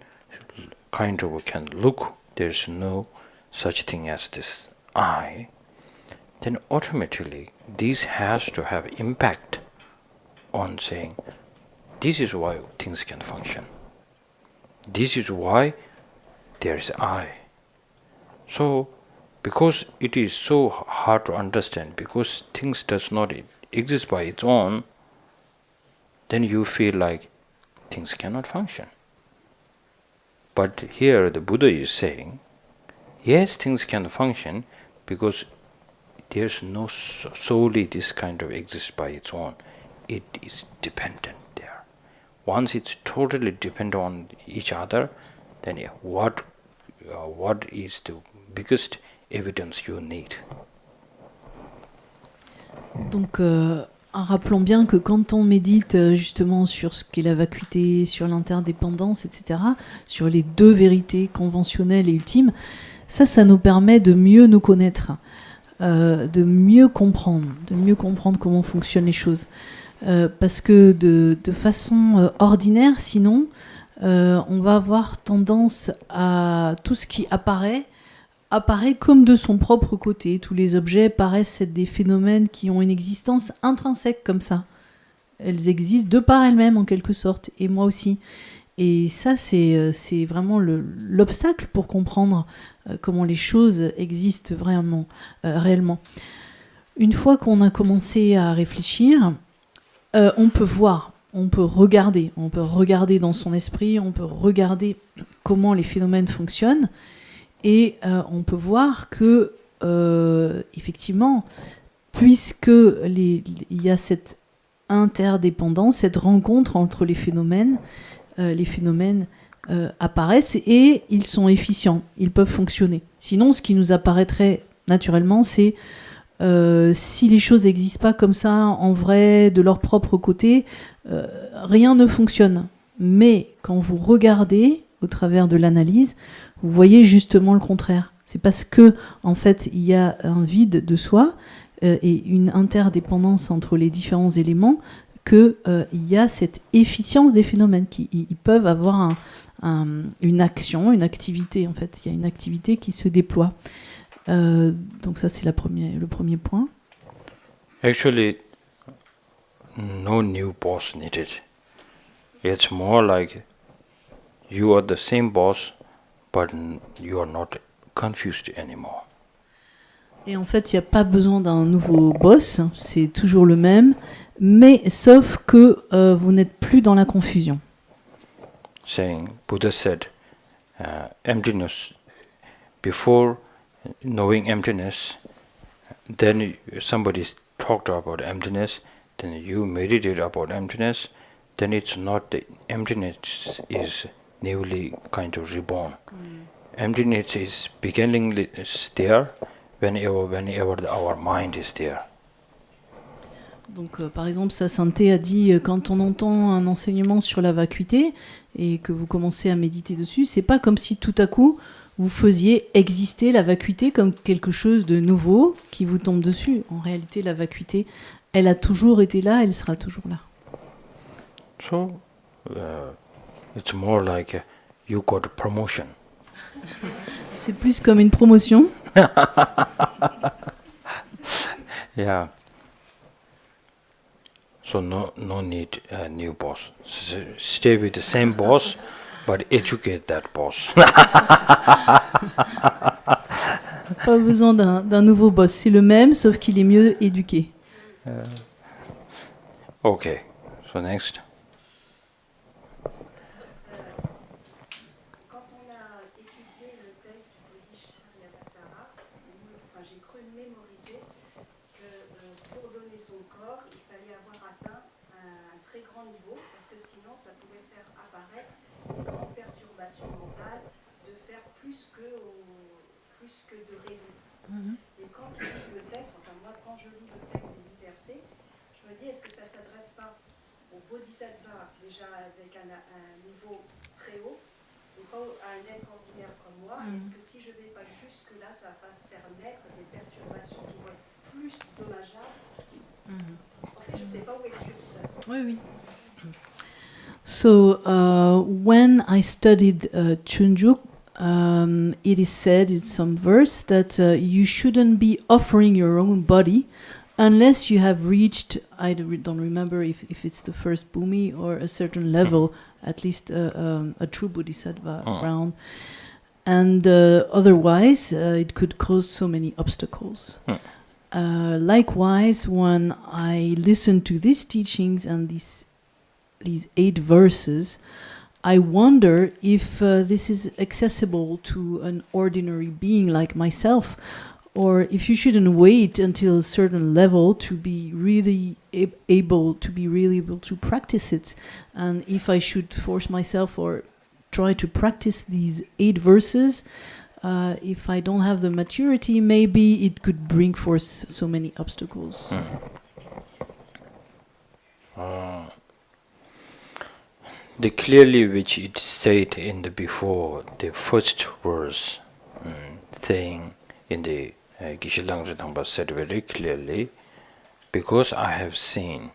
kind of can look, there's no such thing as this I, then automatically this has to have impact on saying, this is why things can function. This is why there is I. So, because it is so hard to understand, because things does not exist by its own, then you feel like things cannot function. But here the Buddha is saying, yes, things can function because there's no solely this kind of exists by its own. It is dependent there. Once it's totally dependent on each other, then what is the biggest evidence you need? Donc, en rappelant bien que quand on médite justement sur ce qu'est la vacuité, sur l'interdépendance, etc., sur les deux vérités conventionnelles et ultimes, ça nous permet de mieux nous connaître, de mieux comprendre comment fonctionnent les choses. Parce que de façon ordinaire, sinon, on va avoir tendance à tout ce qui apparaît comme de son propre côté. Tous les objets paraissent être des phénomènes qui ont une existence intrinsèque comme ça. Elles existent de par elles-mêmes en quelque sorte, et moi aussi. Et ça, c'est vraiment l'obstacle pour comprendre comment les choses existent vraiment, réellement. Une fois qu'on a commencé à réfléchir, on peut voir, on peut regarder dans son esprit, on peut regarder comment les phénomènes fonctionnent, et on peut voir que, effectivement, puisque il y a cette interdépendance, cette rencontre entre les phénomènes apparaissent et ils sont efficients, ils peuvent fonctionner. Sinon, ce qui nous apparaîtrait naturellement, c'est si les choses n'existent pas comme ça, en vrai, de leur propre côté, rien ne fonctionne. Mais quand vous regardez au travers de l'analyse, vous voyez justement le contraire. C'est parce que, en fait, il y a un vide de soi et une interdépendance entre les différents éléments qu'il y a cette efficience des phénomènes qui ils peuvent avoir une action, une activité. En fait, il y a une activité qui se déploie. Donc ça, c'est le premier point. Actually, no new boss needed. It's more like you are the same boss, but you are not confused anymore. Et en fait, il n'y a pas besoin d'un nouveau boss, c'est toujours le même, mais sauf que vous n'êtes plus dans la confusion. Saying, Buddha said, emptiness, before knowing emptiness, then somebody talked about emptiness, then you meditate about emptiness, then it's not the emptiness is newly kind of reborn. Emptiness is beginning is there whenever our mind is there. Donc, par exemple, sa sainteté a dit quand on entend un enseignement sur la vacuité et que vous commencez à méditer dessus, c'est pas comme si tout à coup vous faisiez exister la vacuité comme quelque chose de nouveau qui vous tombe dessus. En réalité, la vacuité, elle a toujours été là, elle sera toujours là. So, it's more like you got a promotion. C'est plus comme une promotion. Yeah. So no need a new boss. Stay with the same boss, But educate that boss. Pas besoin d'un nouveau boss, c'est le même, sauf qu'il est mieux éduqué. Okay, so next. Quand on a étudié le texte du bodhicitta, j'ai cru mémoriser que pour donner son corps, il fallait avoir atteint un très grand niveau, parce que sinon ça pouvait faire apparaître une grande perturbation mentale de faire plus que de raison. Et quand on lit le texte, enfin moi quand je lis le texte des 8 versets, je me dis est-ce que ça ne s'adresse pas au bodhisattva déjà avec un niveau très haut et pas à un être ordinaire comme moi. Est-ce que si je ne vais pas jusque-là, ça va pas faire naître des perturbations qui vont être plus dommageables? En fait, je ne sais pas où est le curseur. Oui, oui. So, when I studied Chunjuk, it is said in some verse that you shouldn't be offering your own body unless you have reached, I don't remember if it's the first bhumi or a certain level, at least a true bodhisattva ground. And otherwise, it could cause so many obstacles. Likewise, when I listen to these teachings and these 8 verses, I wonder if this is accessible to an ordinary being like myself, or if you shouldn't wait until a certain level to be really able to practice it, and if I should force myself or try to practice these 8 verses, if I don't have the maturity, maybe it could bring forth so many obstacles. The clearly which it said in the before the first verse, saying in the Langri Thangpa said very clearly, because I have seen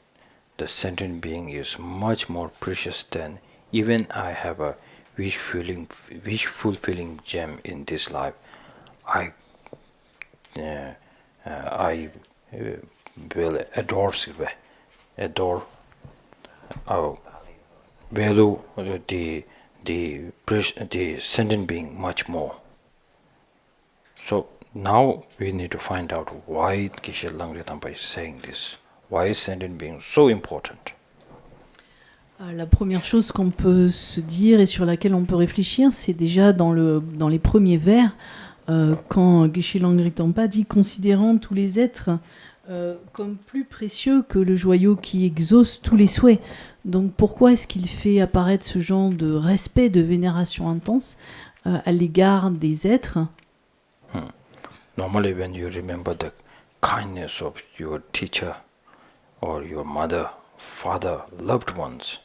the sentient being is much more precious than even I have a wish fulfilling gem in this life. I will adore value the sentient being much more. So now we need to find out why Geshe Langri Thangpa is saying this. Why is sentient being so important? La première chose qu'on peut se dire et sur laquelle on peut réfléchir, c'est déjà dans les premiers vers, quand Geshe Langri Thangpa dit « considérant tous les êtres comme plus précieux que le joyau qui exauce tous les souhaits ». Donc pourquoi est-ce qu'il fait apparaître ce genre de respect, de vénération intense à l'égard des êtres? Normally when you remember the kindness of your teacher or your mother, father, loved ones,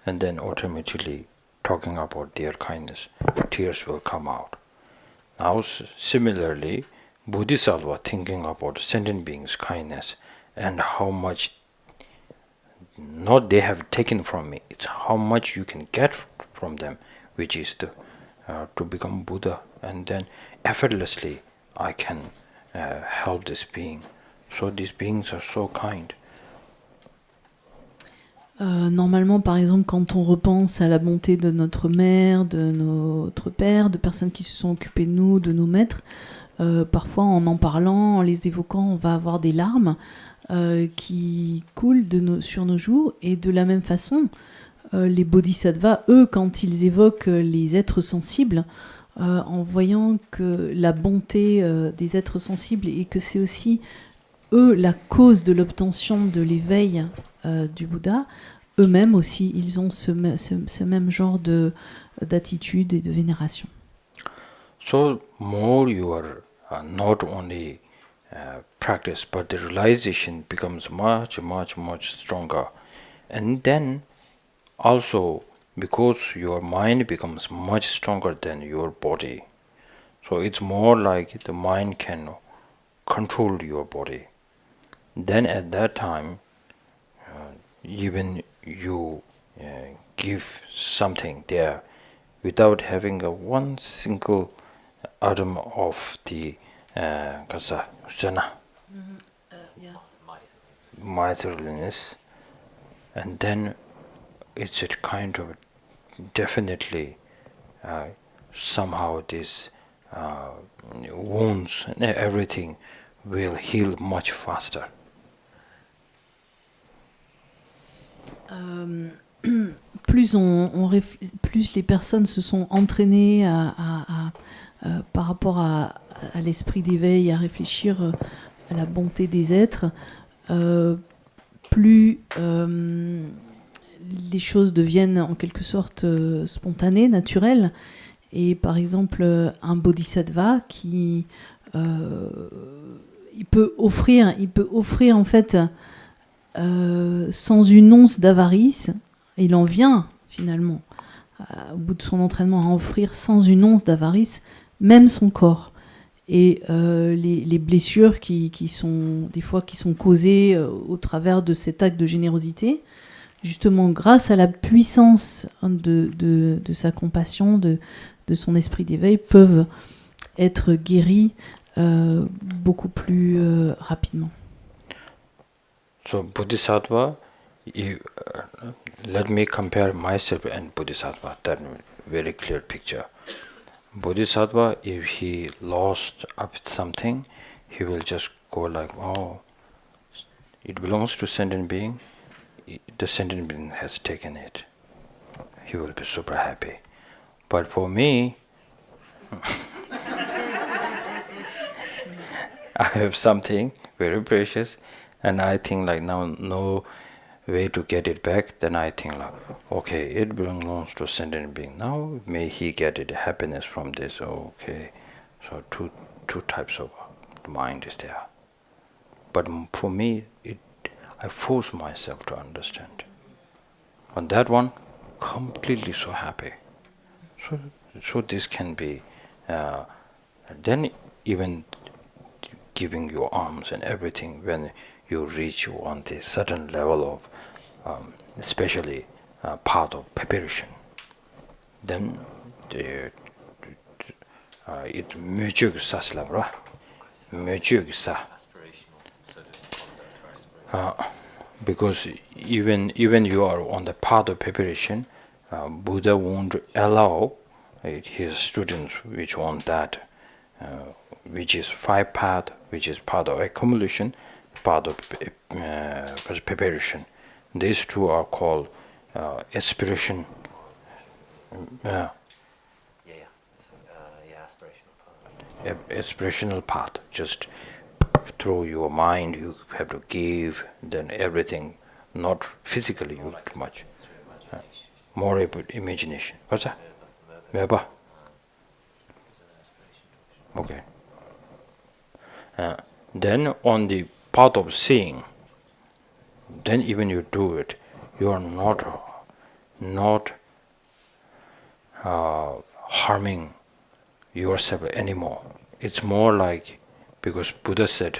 and then automatically talking about their kindness, tears will come out. Now similarly, Bodhisattva thinking about sentient beings' kindness and how much not they have taken from me, it's how much you can get from them, which is to become Buddha, and then effortlessly I can help this being. So these beings are so kind. Normalement, par exemple, quand on repense à la bonté de notre mère, de notre père, de personnes qui se sont occupées de nous, de nos maîtres, parfois en parlant, en les évoquant, on va avoir des larmes qui coulent sur nos joues. Et de la même façon, les bodhisattvas, eux, quand ils évoquent les êtres sensibles, en voyant que la bonté des êtres sensibles et que c'est aussi eux la cause de l'obtention de l'éveil du Bouddha, eux-mêmes aussi, ils ont ce même genre d'attitude et de vénération. So more you are not only practice, but the realization becomes much stronger. And then also because your mind becomes much stronger than your body. So it's more like the mind can control your body. Then at that time, even you give something there without having one single atom of the miserliness, and then it's a kind of definitely somehow this wounds and everything will heal much faster. Plus plus les personnes se sont entraînées par rapport à l'esprit d'éveil, à réfléchir à la bonté des êtres, plus les choses deviennent en quelque sorte spontanées, naturelles. Et par exemple, un bodhisattva qui il peut offrir en fait sans une once d'avarice. Il en vient finalement au bout de son entraînement à offrir sans une once d'avarice même son corps. Et les blessures qui sont des fois qui sont causées au travers de cet acte de générosité, justement grâce à la puissance de sa compassion, de son esprit d'éveil, peuvent être guéries beaucoup plus rapidement. So Bodhisattva, let me compare myself and Bodhisattva, that very clear picture. Bodhisattva, if he lost up something, he will just go like, oh, it belongs to sentient being, the sentient being has taken it. He will be super happy. But for me, I have something very precious, and I think like now no way to get it back. Then I think like, okay, it belongs to sentient being. Now may he get it happiness from this. Okay, so two types of mind is there. But for me, I force myself to understand. On that one, completely so happy. So this can be. Then even giving your alms and everything when you reach on this certain level of, especially path of preparation, then it mujug sasla, right? Mujug sa. Because even you are on the path of preparation, Buddha won't allow his students which want that, which is 5 path, which is part of accumulation, part of preparation. These two are called aspiration. Aspirational path. Just through your mind, you have to give, then everything, not physically too much. More imagination. What's that? Meba. Okay. Then on the path of seeing, then even you do it, you are not harming yourself anymore. It's more like, because Buddha said,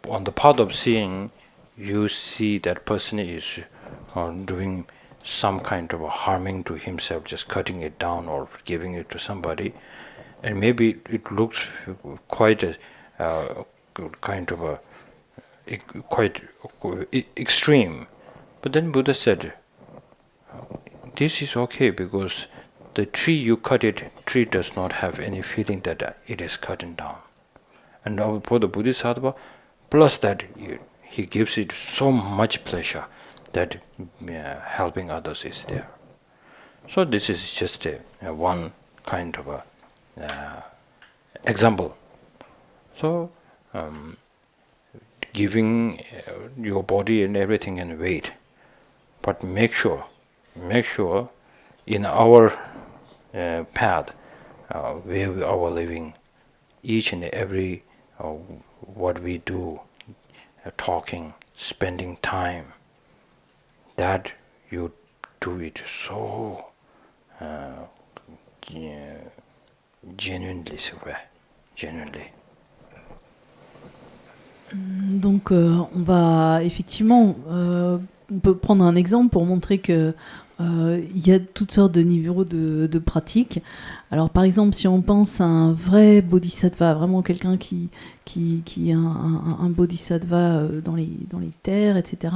on the path of seeing, you see that person is doing some kind of a harming to himself, just cutting it down or giving it to somebody, and maybe it looks quite a kind of a quite extreme. But then Buddha said, this is okay, because the tree you cut it, tree does not have any feeling that it is cutting down. And now for the Bodhisattva, plus that he gives it so much pleasure that helping others is there. So this is just a one kind of a example. So giving your body and everything and weight, but make sure in our path where we are living, each and every what we do, talking, spending time, that you do it so genuinely. Donc on va effectivement, on peut prendre un exemple pour montrer que il y a toutes sortes de niveaux de pratiques. Alors par exemple, si on pense à un vrai bodhisattva, vraiment quelqu'un qui est un bodhisattva dans les terres, etc.,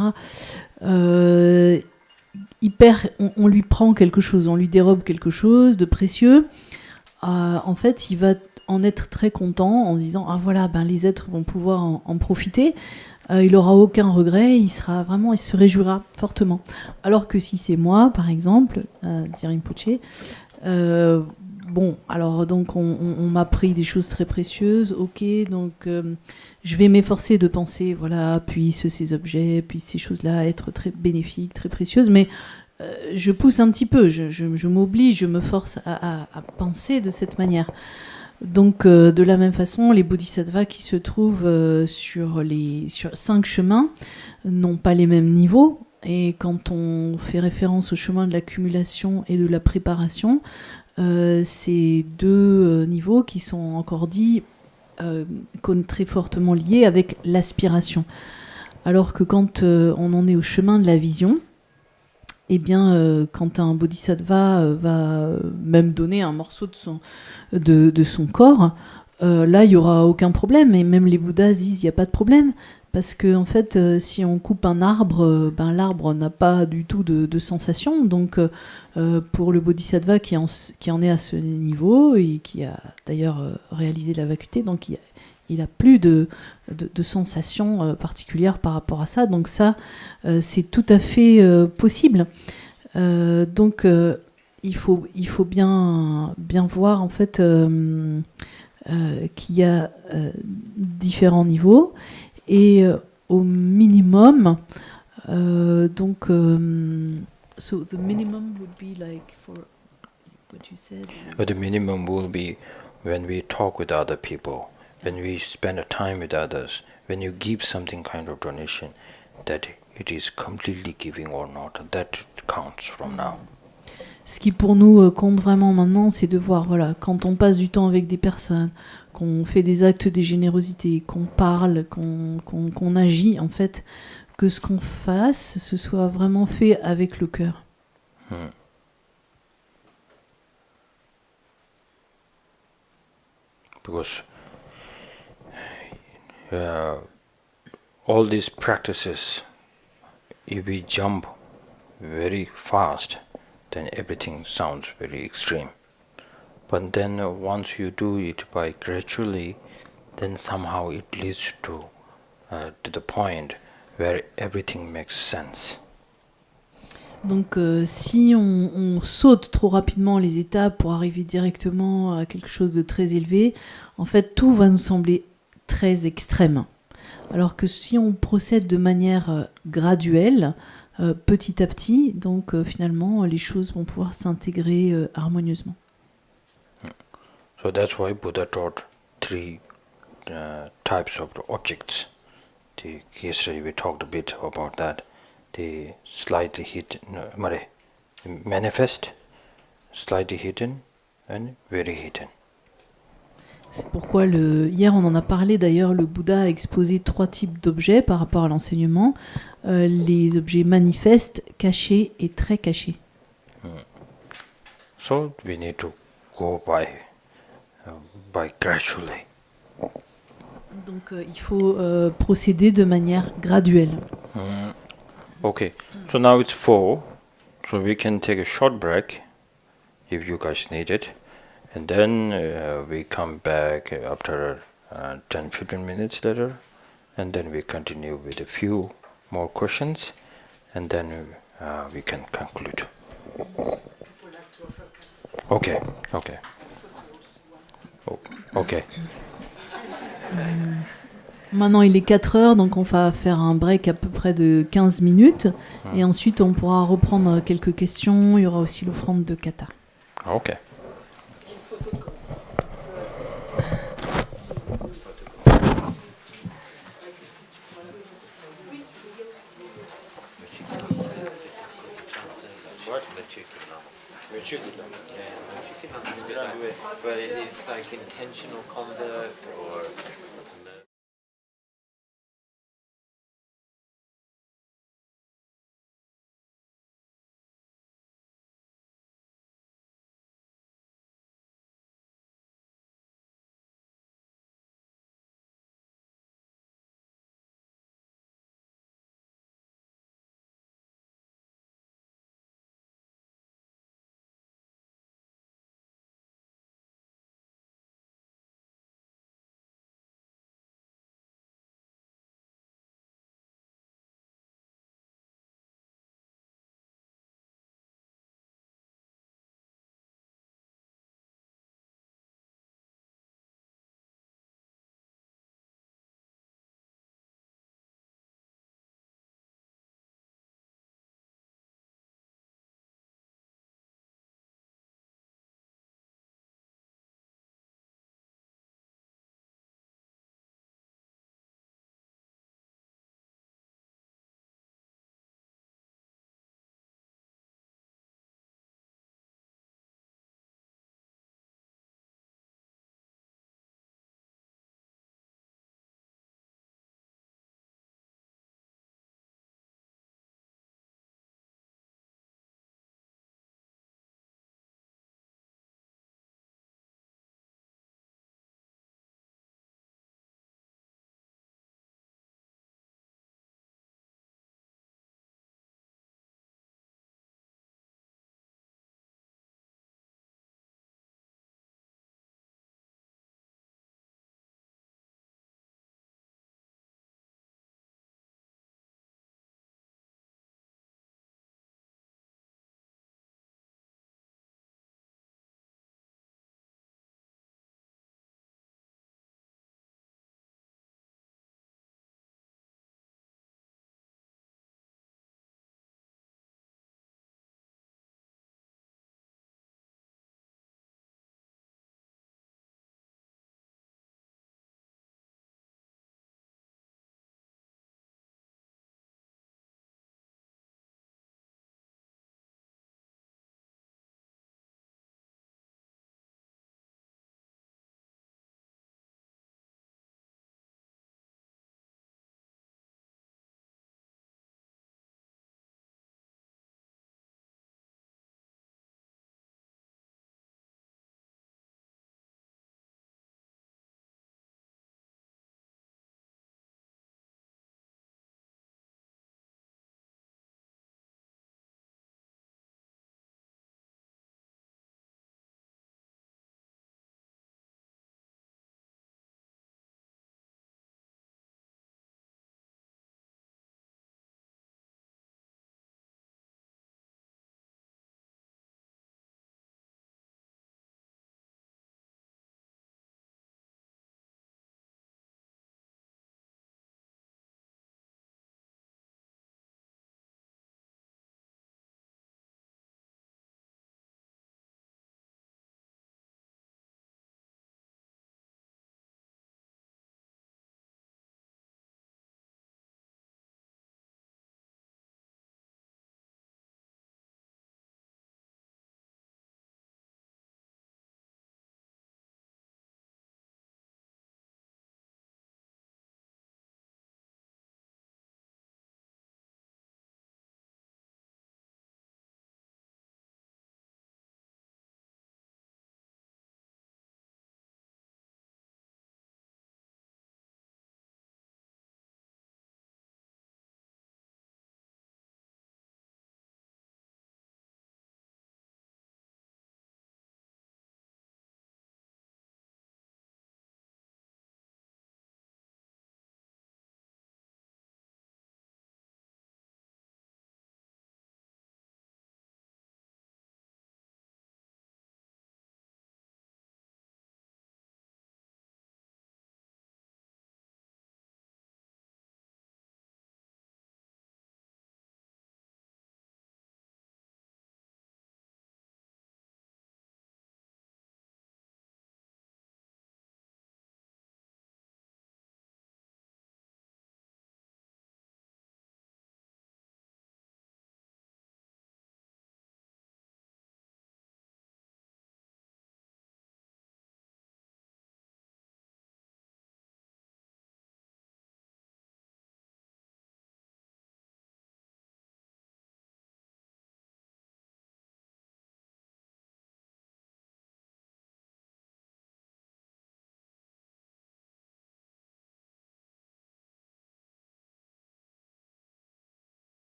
on lui prend quelque chose, on lui dérobe quelque chose de précieux, en fait, il va en être très content en se disant ah voilà, ben les êtres vont pouvoir en profiter. Il aura aucun regret, il se réjouira fortement. Alors que si c'est moi, par exemple, dit Rinpoché, bon, alors donc on m'a pris des choses très précieuses, ok, donc je vais m'efforcer de penser, voilà, puissent ces objets, puissent ces choses-là être très bénéfiques, très précieuses, mais je pousse un petit peu, je m'oblige, je me force à penser de cette manière. Donc de la même façon, les bodhisattvas qui se trouvent sur 5 chemins n'ont pas les mêmes niveaux. Et quand on fait référence au chemin de l'accumulation et de la préparation, c'est 2 niveaux qui sont encore dits très fortement liés avec l'aspiration. Alors que quand on en est au chemin de la vision, eh bien, quand un bodhisattva va même donner un morceau de son corps, là, il n'y aura aucun problème. Et même les Bouddhas disent il n'y a pas de problème. Parce que, en fait, si on coupe un arbre, l'arbre n'a pas du tout de sensation. Donc, pour le bodhisattva qui en est à ce niveau, et qui a d'ailleurs réalisé la vacuité, donc il n'a plus de sensation particulière par rapport à ça. Donc ça, c'est tout à fait possible. Donc il faut bien voir en fait qu'il y a différents niveaux et au minimum donc so the minimum would be like for what you said. The minimum will be when we talk with other people, when we spend a time with others, when you give something kind of donation, that it is completely giving or not, that counts from now. Ce qui pour nous compte vraiment maintenant, c'est de voir, voilà, quand on passe du temps avec des personnes, qu'on fait des actes de générosité, qu'on parle, qu'on agit, en fait, que ce qu'on fasse, ce soit vraiment fait avec le cœur. Because all these practices, if we jump very fast, then everything sounds very extreme. But then once you do it by gradually, then somehow it leads to the point where everything makes sense. Donc si on saute trop rapidement les étapes pour arriver directement à quelque chose de très élevé, en fait tout va nous sembler très extrême. Alors que si on procède de manière graduelle, petit à petit, donc finalement les choses vont pouvoir s'intégrer harmonieusement. So that's why Buddha taught 3 types of objects. Yesterday we talked a bit about that. The slightly hidden, manifest, slightly hidden, and very hidden. C'est pourquoi hier on en a parlé d'ailleurs, le Bouddha a exposé 3 types d'objets par rapport à l'enseignement. Les objets manifestes, cachés et très cachés. So we need to go by gradually. Donc il faut procéder de manière graduelle. Okay, so now it's 4, so we can take a short break if you guys need it, and then we come back after 10-15 minutes later, and then we continue with a few more questions, and then we can conclude. Okay. Okay. Maintenant il est 4 heures, donc on va faire un break à peu près de 15 minutes, et ensuite on pourra reprendre quelques questions, il y aura aussi l'offrande de kata. Okay. But it's like intentional conduct or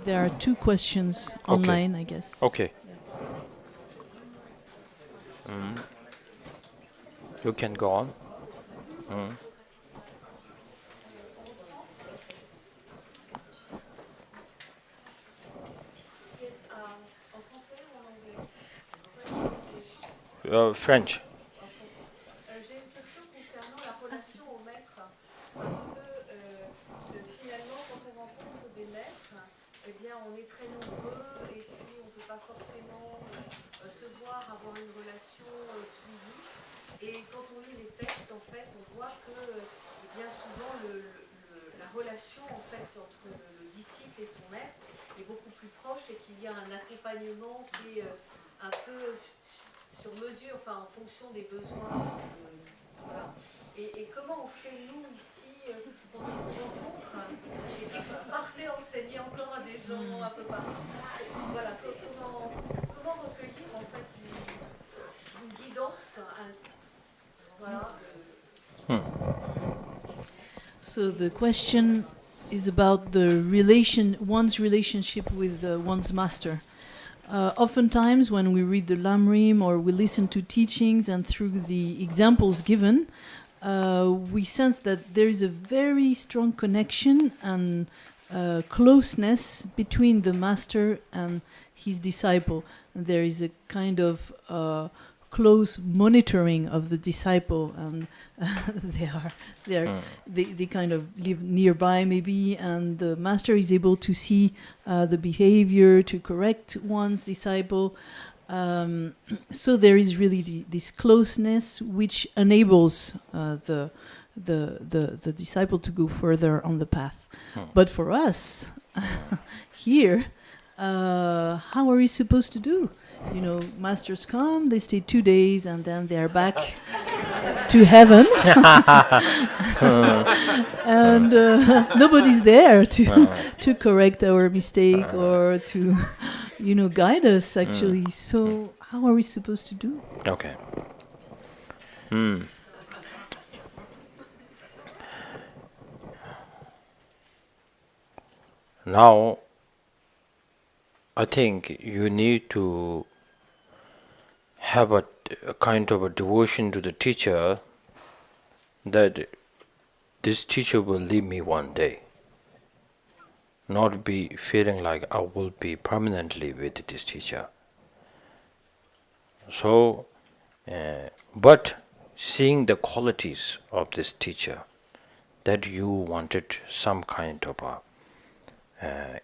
There are two questions online, I guess. Okay. You can go on. En français ou en anglais? French. J'ai une question concernant la relation au maître, parce que finalement, quand on rencontre des maîtres, eh bien, on est très nombreux et puis on ne peut pas forcément se voir, avoir une relation suivie. Et quand on lit les textes, en fait, on voit que bien souvent la relation en fait entre le disciple et son maître est beaucoup plus proche et qu'il y a un accompagnement qui est un peu sur mesure, enfin en fonction des besoins. Voilà. Et comment on fait nous ici quand on vous rencontre et puis vous partez enseigner encore à des gens un peu partout. Voilà, comment recueillir en fait une guidance, voilà. So the question is about one's relationship with one's master. Oftentimes, when we read the Lamrim or we listen to teachings and through the examples given, we sense that there is a very strong connection and closeness between the master and his disciple. There is a kind of close monitoring of the disciple, and they kind of live nearby maybe, and the master is able to see the behavior to correct one's disciple. So there is really this closeness which enables the disciple to go further on the path. But for us here, how are we supposed to do? You know, masters come, they stay 2 days, and then they are back to heaven. And nobody's there to correct our mistake or to, guide us, actually. So how are we supposed to do? Okay. Now, I think you need to have a kind of a devotion to the teacher, that this teacher will leave me one day. Not be feeling like I will be permanently with this teacher. So, but seeing the qualities of this teacher, that you wanted some kind of a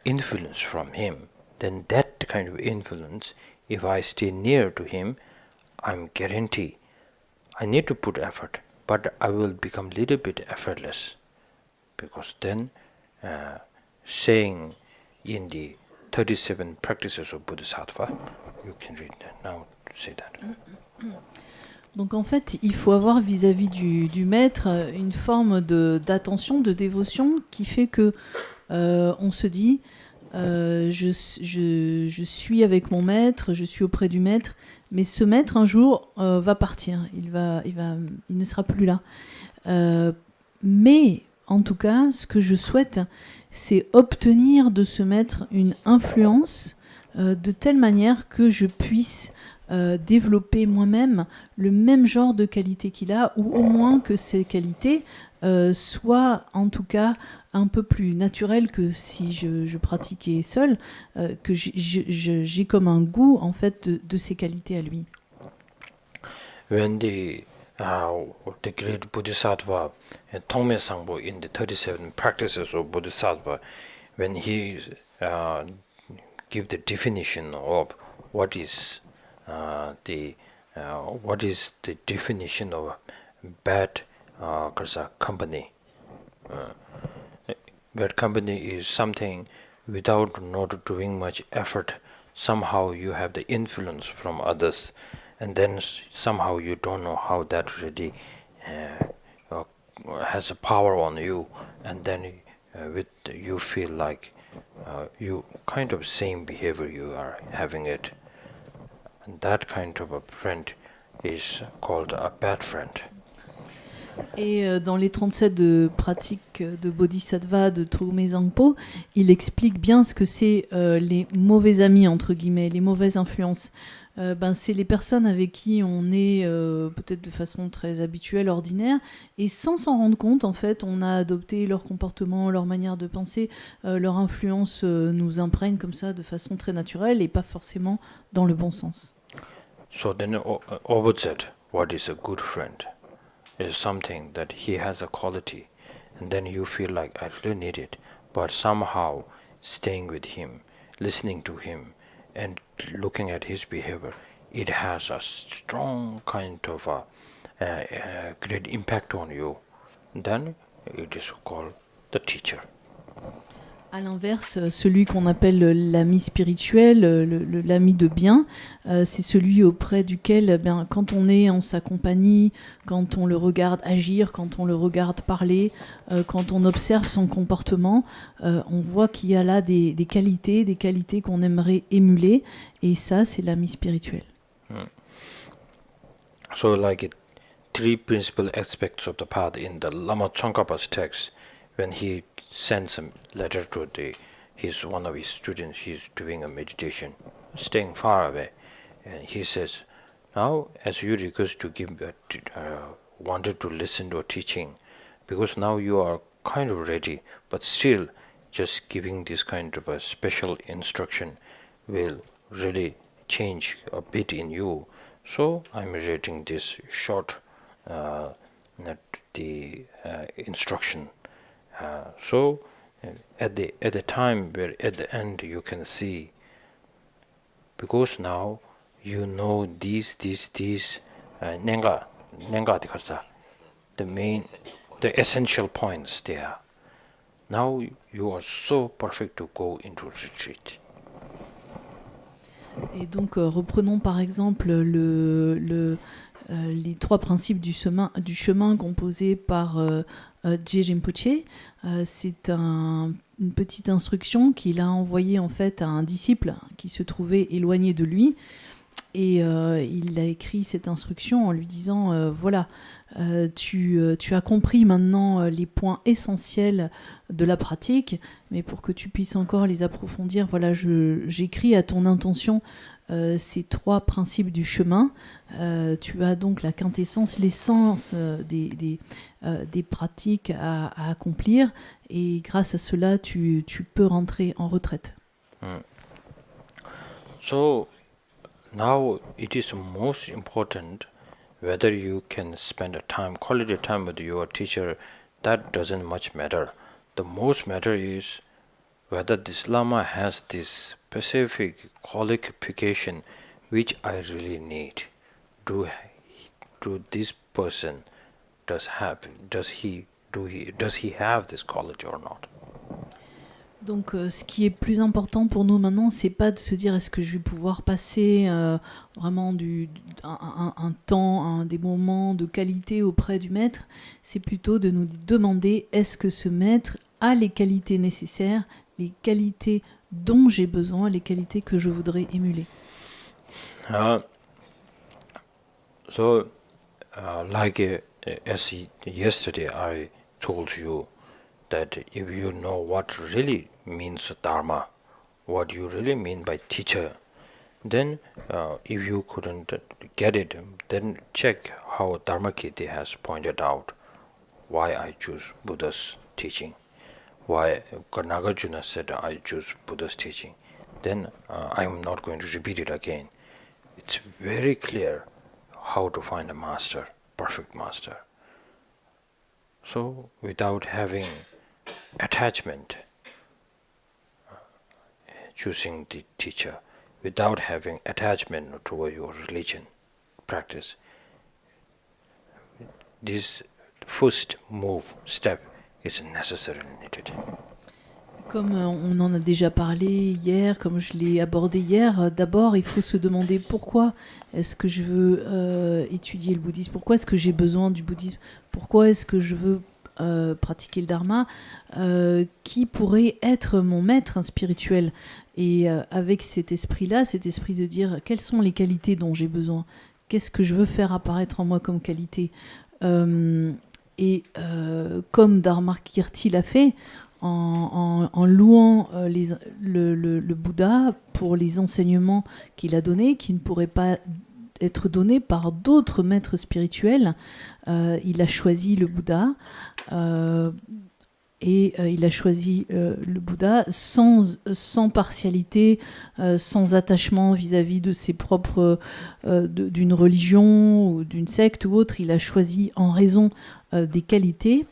influence from him, then that kind of influence, if I stay near to him, I'm guarantee I need to put effort, but I will become little bit effortless, because then saying in the 37 practices of Bodhisattva, you can read that now, say that. Donc en fait, il faut avoir vis-à-vis du maître une forme d'attention, de dévotion qui fait que on se dit je suis avec mon maître, je suis auprès du maître, mais ce maître un jour va partir, il ne sera plus là. Mais en tout cas, ce que je souhaite, c'est obtenir de ce maître une influence de telle manière que je puisse développer moi-même le même genre de qualité qu'il a, ou au moins que ces qualités soient en tout cas un peu plus naturelles que si je pratiquais seul, que j'ai comme un goût en fait de ces qualités à lui. When the great Bodhisattva Tongme Sangpo in the 37 practices of Bodhisattva, when he give the definition of what is the definition of bad company. Bad company is something without not doing much effort. Somehow you have the influence from others, and then somehow you don't know how that really has a power on you, and then you feel like you kind of same behavior you are having it. And that kind of a friend is called a bad friend. Et dans les 37 de pratiques de bodhisattva de Trungpa Zangpo, il explique bien ce que c'est les mauvais amis, entre guillemets, les mauvaises influences. C'est les personnes avec qui on est peut-être de façon très habituelle, ordinaire, et sans s'en rendre compte, en fait, on a adopté leur comportement, leur manière de penser, leur influence nous imprègne comme ça de façon très naturelle et pas forcément dans le bon sens. So then opposite, what is a good friend? Is something that he has a quality, and then you feel like I really need it, but somehow staying with him, listening to him, and looking at his behavior, it has a strong kind of great impact on you. Then it is called the teacher. À l'inverse, celui qu'on appelle l'ami spirituel, l'ami de bien, c'est celui auprès duquel, quand on est en sa compagnie, quand on le regarde agir, quand on le regarde parler, quand on observe son comportement, on voit qu'il y a là des qualités qu'on aimerait émuler, et ça, c'est l'ami spirituel. So like three principal aspects of the path in the Lama Tsongkhapa's text, when he sends a letter to one of his students, he's doing a meditation, staying far away, and he says, now as you request to give, wanted to listen to a teaching, because now you are kind of ready, but still just giving this kind of a special instruction will really change a bit in you. So I'm reading this short instruction. So at the time where at the end you can see, because now you know these nenga the essential points there. Now you are so perfect to go into retreat. Et donc reprenons par exemple les trois principes du chemin composés par Rinpoché. C'est une petite instruction qu'il a envoyée en fait à un disciple qui se trouvait éloigné de lui, et il a écrit cette instruction en lui disant voilà, tu as compris maintenant les points essentiels de la pratique, mais pour que tu puisses encore les approfondir, voilà, j'écris à ton intention ces trois principes du chemin. Tu as donc la quintessence, l'essence des pratiques à accomplir, et grâce à cela, tu peux rentrer en retraite. So now it is most important whether you can spend quality time with your teacher. That doesn't much matter. The most matter is whether this Lama has this specific qualification which I really need. Do this person does he have this quality or not? Donc ce qui est plus important pour nous maintenant, c'est pas de se dire est-ce que je vais pouvoir passer vraiment un temps, des moments de qualité auprès du maître. C'est plutôt de nous demander est-ce que ce maître a les qualités nécessaires, les qualités dont j'ai besoin, les qualités que je voudrais émuler. As yesterday I told you that if you know what really means dharma, what you really mean by teacher, then if you couldn't get it, then check how Dharmakirti has pointed out why I choose Buddha's teaching, why Nagarjuna said I choose Buddha's teaching. Then I'm not going to repeat it again. It's very clear how to find a master, perfect master. So without having attachment, choosing the teacher, without having attachment to your religion practice, this first step is necessarily needed. Comme on en a déjà parlé hier, comme je l'ai abordé hier, d'abord il faut se demander pourquoi est-ce que je veux étudier le bouddhisme, pourquoi est-ce que j'ai besoin du bouddhisme, pourquoi est-ce que je veux pratiquer le dharma, qui pourrait être mon maître spirituel. Et avec cet esprit-là, cet esprit de dire quelles sont les qualités dont j'ai besoin, qu'est-ce que je veux faire apparaître en moi comme qualité, Et comme Dharmakirti l'a fait, en louant le Bouddha pour les enseignements qu'il a donnés, qui ne pourraient pas être donnés par d'autres maîtres spirituels, il a choisi le Bouddha. Il a choisi le Bouddha sans partialité, sans attachement vis-à-vis de ses propres, d'une religion ou d'une secte ou autre. Il a choisi en raison des qualités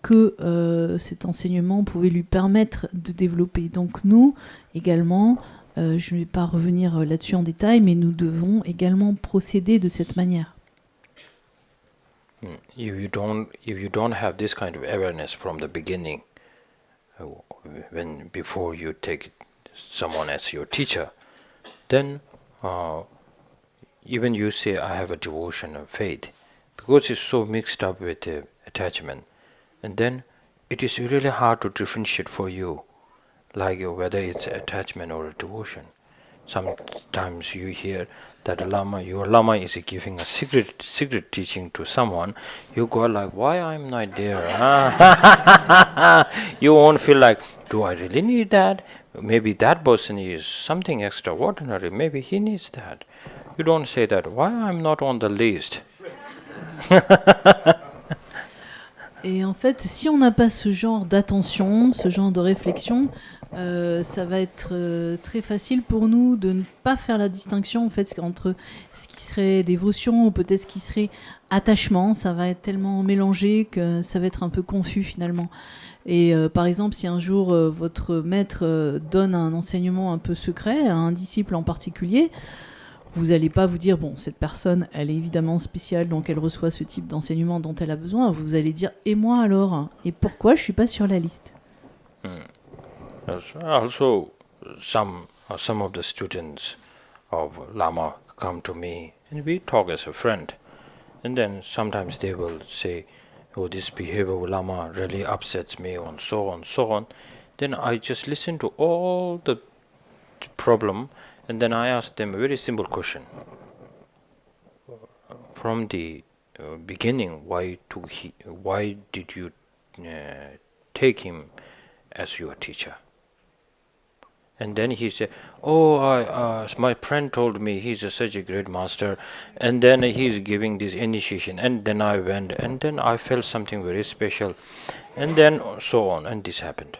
que cet enseignement pouvait lui permettre de développer. Donc nous, également, je ne vais pas revenir là-dessus en détail, mais nous devons également procéder de cette manière. If you don't have this kind of awareness from the beginning, before you take someone as your teacher, then even you say I have a devotion of faith, because it's so mixed up with attachment, and then it is really hard to differentiate for you, like whether it's attachment or a devotion. Sometimes you hear that your Lama is giving a secret teaching to someone. You go like, why I'm not there? You won't feel like, do I really need that? Maybe that person is something extraordinary. Maybe he needs that. You don't say that, why I'm not on the list? Et en fait, si on n'a pas ce genre d'attention, ce genre de réflexion, ça va être très facile pour nous de ne pas faire la distinction en fait, entre ce qui serait dévotion ou peut-être ce qui serait attachement. Ça va être tellement mélangé que ça va être un peu confus finalement. Et par exemple, si un jour votre maître donne un enseignement un peu secret à un disciple en particulier, vous n'allez pas vous dire, bon, cette personne, elle est évidemment spéciale, donc elle reçoit ce type d'enseignement dont elle a besoin. Vous allez dire, et moi alors? Et pourquoi je ne suis pas sur la liste? Also, some of the students of Lama come to me and we talk as a friend. And then sometimes they will say, oh, this behavior of Lama really upsets me, and so on, so on. Then I just listen to all the problem. And then I asked them a very simple question. From the beginning, why did you take him as your teacher? And then he said, oh, my friend told me he's such a great master, and then he's giving this initiation, and then I went, and then I felt something very special, and then so on, and this happened.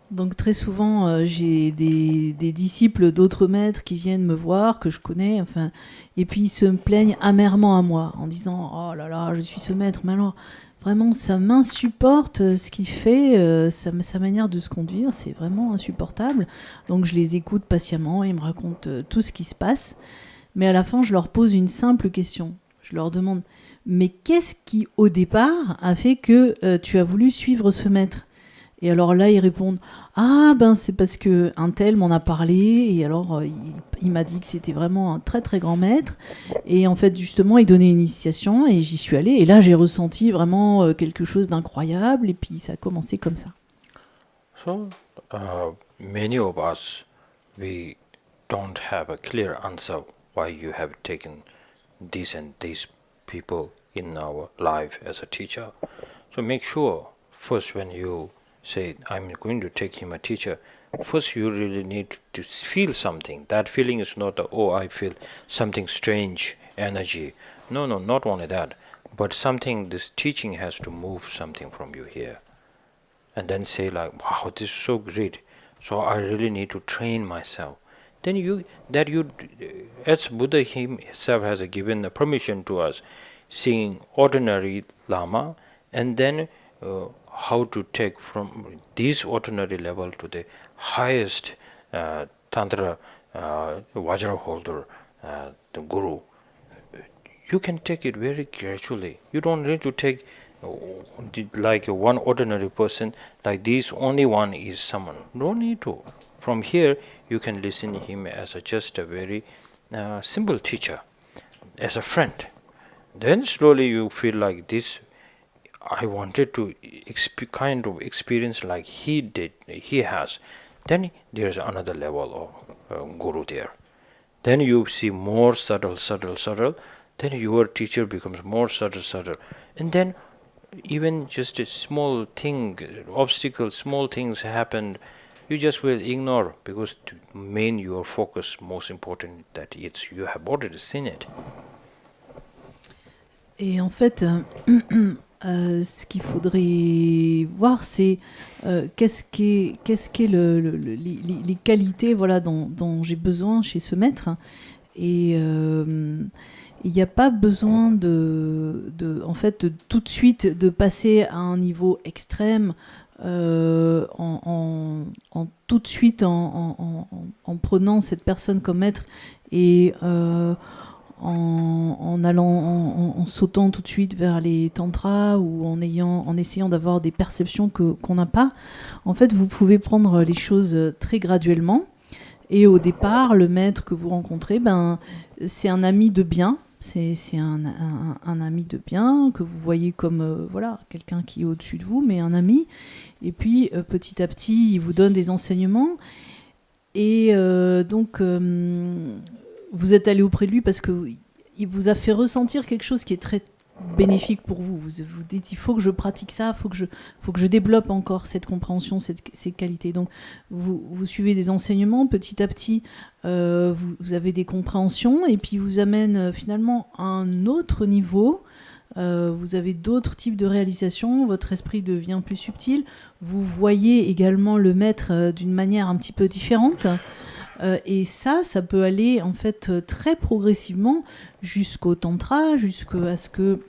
Donc très souvent, j'ai des disciples d'autres maîtres qui viennent me voir, que je connais, enfin, et puis ils se plaignent amèrement à moi, en disant « Oh là là, je suis ce maître, mais alors, vraiment, ça m'insupporte ce qu'il fait, sa manière de se conduire, c'est vraiment insupportable. » Donc je les écoute patiemment, ils me racontent tout ce qui se passe, mais à la fin, je leur pose une simple question. Je leur demande « Mais qu'est-ce qui, au départ, a fait que tu as voulu suivre ce maître ?» Et alors là, ils répondent « Ah, ben c'est parce qu'un tel m'en a parlé, et alors il m'a dit que c'était vraiment un très très grand maître. Et en fait, justement, il donnait une initiation, et j'y suis allée. Et là, j'ai ressenti vraiment quelque chose d'incroyable, et puis ça a commencé comme ça. So, many of us, we don't have a clear answer why you have taken this and these people in our life as a teacher. So make sure, first when you say, I'm going to take him a teacher, first you really need to feel something. That feeling is not, I feel something strange energy. No, not only that, but something, this teaching has to move something from you here. And then say like, wow, this is so great. So I really need to train myself. Then as Buddha himself has given the permission to us, seeing ordinary Lama, and then how to take from this ordinary level to the highest Tantra Vajra holder, the Guru. You can take it very gradually. You don't need to take like one ordinary person, like this only one is someone. No need to. From here, you can listen to him as just a very simple teacher, as a friend. Then slowly you feel like this, I wanted to kind of experience like he did, he has. Then there's another level of Guru there. Then you see more subtle. then your teacher becomes more subtle, and then even just a small thing, obstacle, small things happen, you just will ignore, because to main your focus, most important, that it's you have already seen it. Et en fait, ce qu'il faudrait voir, c'est qu'est-ce qu'est les qualités, voilà, dont j'ai besoin chez ce maître. Et il n'y a pas besoin en fait, de tout de suite de passer à un niveau extrême en tout de suite en prenant cette personne comme maître et en sautant tout de suite vers les tantras ou en essayant d'avoir des perceptions qu'on n'a pas. En fait, vous pouvez prendre les choses très graduellement. Et au départ, le maître que vous rencontrez, c'est un ami de bien. C'est un ami de bien que vous voyez comme voilà, quelqu'un qui est au-dessus de vous, mais un ami. Et puis, petit à petit, il vous donne des enseignements. Et donc, vous êtes allé auprès de lui parce qu'il vous a fait ressentir quelque chose qui est très bénéfique pour vous. Vous dites, il faut que je pratique ça, faut que je développe encore cette compréhension, ces qualités. Donc, vous suivez des enseignements, petit à petit, vous avez des compréhensions, et puis vous amène finalement à un autre niveau. Vous avez d'autres types de réalisations, votre esprit devient plus subtil, vous voyez également le maître d'une manière un petit peu différente. Et ça peut aller en fait très progressivement jusqu'au tantra, jusqu'à ce que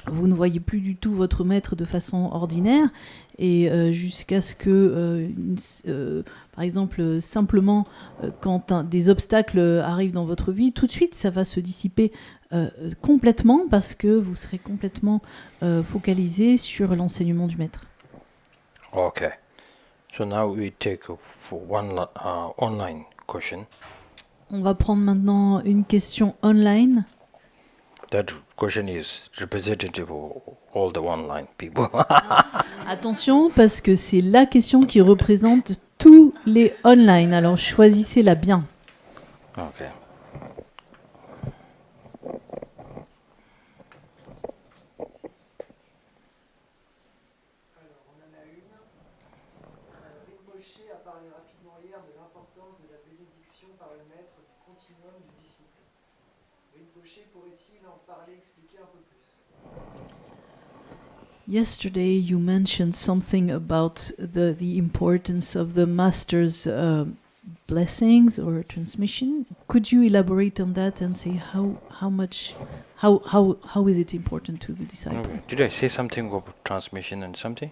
vous ne voyez plus du tout votre maître de façon ordinaire, et jusqu'à ce que, par exemple, simplement, quand des obstacles arrivent dans votre vie, tout de suite, ça va se dissiper complètement, parce que vous serez complètement focalisé sur l'enseignement du maître. Okay. So now we take for one online question. On va prendre maintenant une question online. That question is representative of all the online people. Attention, parce que c'est la question qui représente tous les online. Alors choisissez-la bien. Okay. Alors, on en a une. Rinpoché a parlé rapidement hier de l'importance de la bénédiction par le maître du continuum du disciple. Rinpoché pourrait-il en parler, expliquer un peu plus? Yesterday you mentioned something about the importance of the master's blessings or transmission. Could you elaborate on that and say how is it important to the disciple? Okay. Did I say something about transmission and something?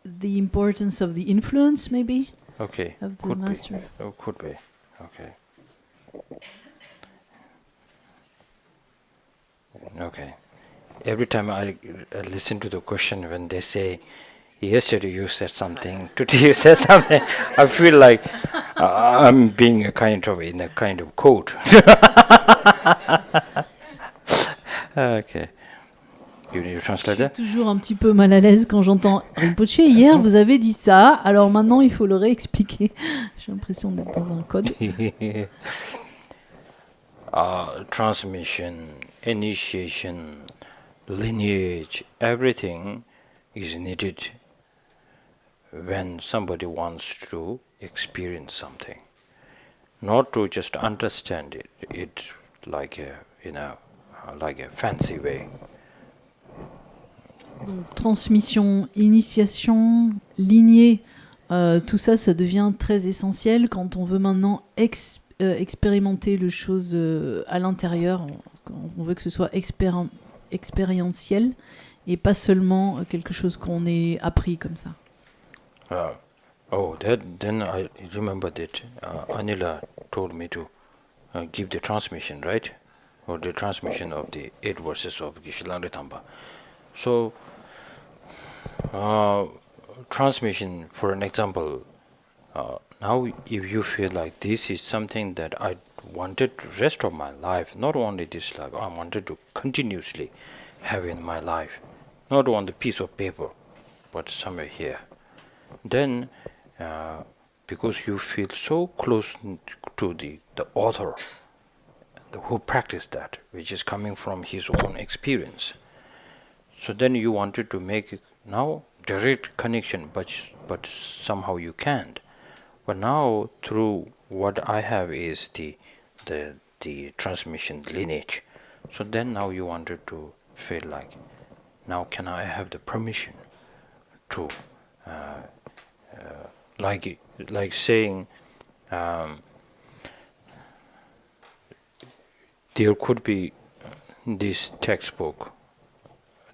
The importance of the influence, maybe, Okay. of the Could master. be. Oh, could be. Okay. Okay. Every time I listen to the question when they say, yesterday you said something, today you said something, I feel like I'm being in a kind of quote. Okay. You need to Je translate suis that? toujours un petit peu mal à l'aise quand j'entends Rinpoché. Hier, vous avez dit ça, alors maintenant il faut le réexpliquer. J'ai l'impression d'être dans un code. Transmission, initiation, lineage, everything is needed when somebody wants to experience something, not to just understand it like like a fancy way. Donc, transmission, initiation, lignée, tout ça, ça devient très essentiel quand on veut maintenant expérimenter les choses à l'intérieur. On veut que ce soit expérientiel et pas seulement quelque chose qu'on ait appris comme ça. Then I remember that Anila told me to give the transmission, right? Or the transmission of the 8 verses of Langri Thangpa. So, transmission, for an example, now if you feel like this is something that I wanted the rest of my life, not only this life, I wanted to continuously have in my life, not on the piece of paper, but somewhere here. Then, because you feel so close to the author, who practiced that, which is coming from his own experience. So then you wanted to make now direct connection, but somehow you can't. But now through what I have is the transmission lineage. So then now you wanted to feel like, now can I have the permission to like saying there could be this textbook,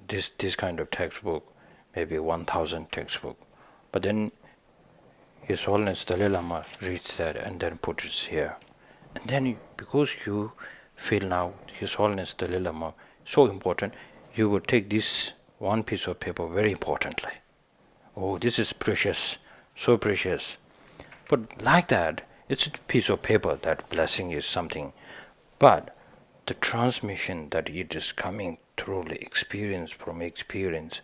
this kind of textbook, maybe 1,000 textbook, but then His Holiness Dalai Lama reads that and then puts it here, and then because you feel now His Holiness Dalai Lama so important, you will take this one piece of paper very importantly. Oh, this is precious, so precious. But like that, it's a piece of paper, that blessing is something. But the transmission that it is coming through the experience from experience,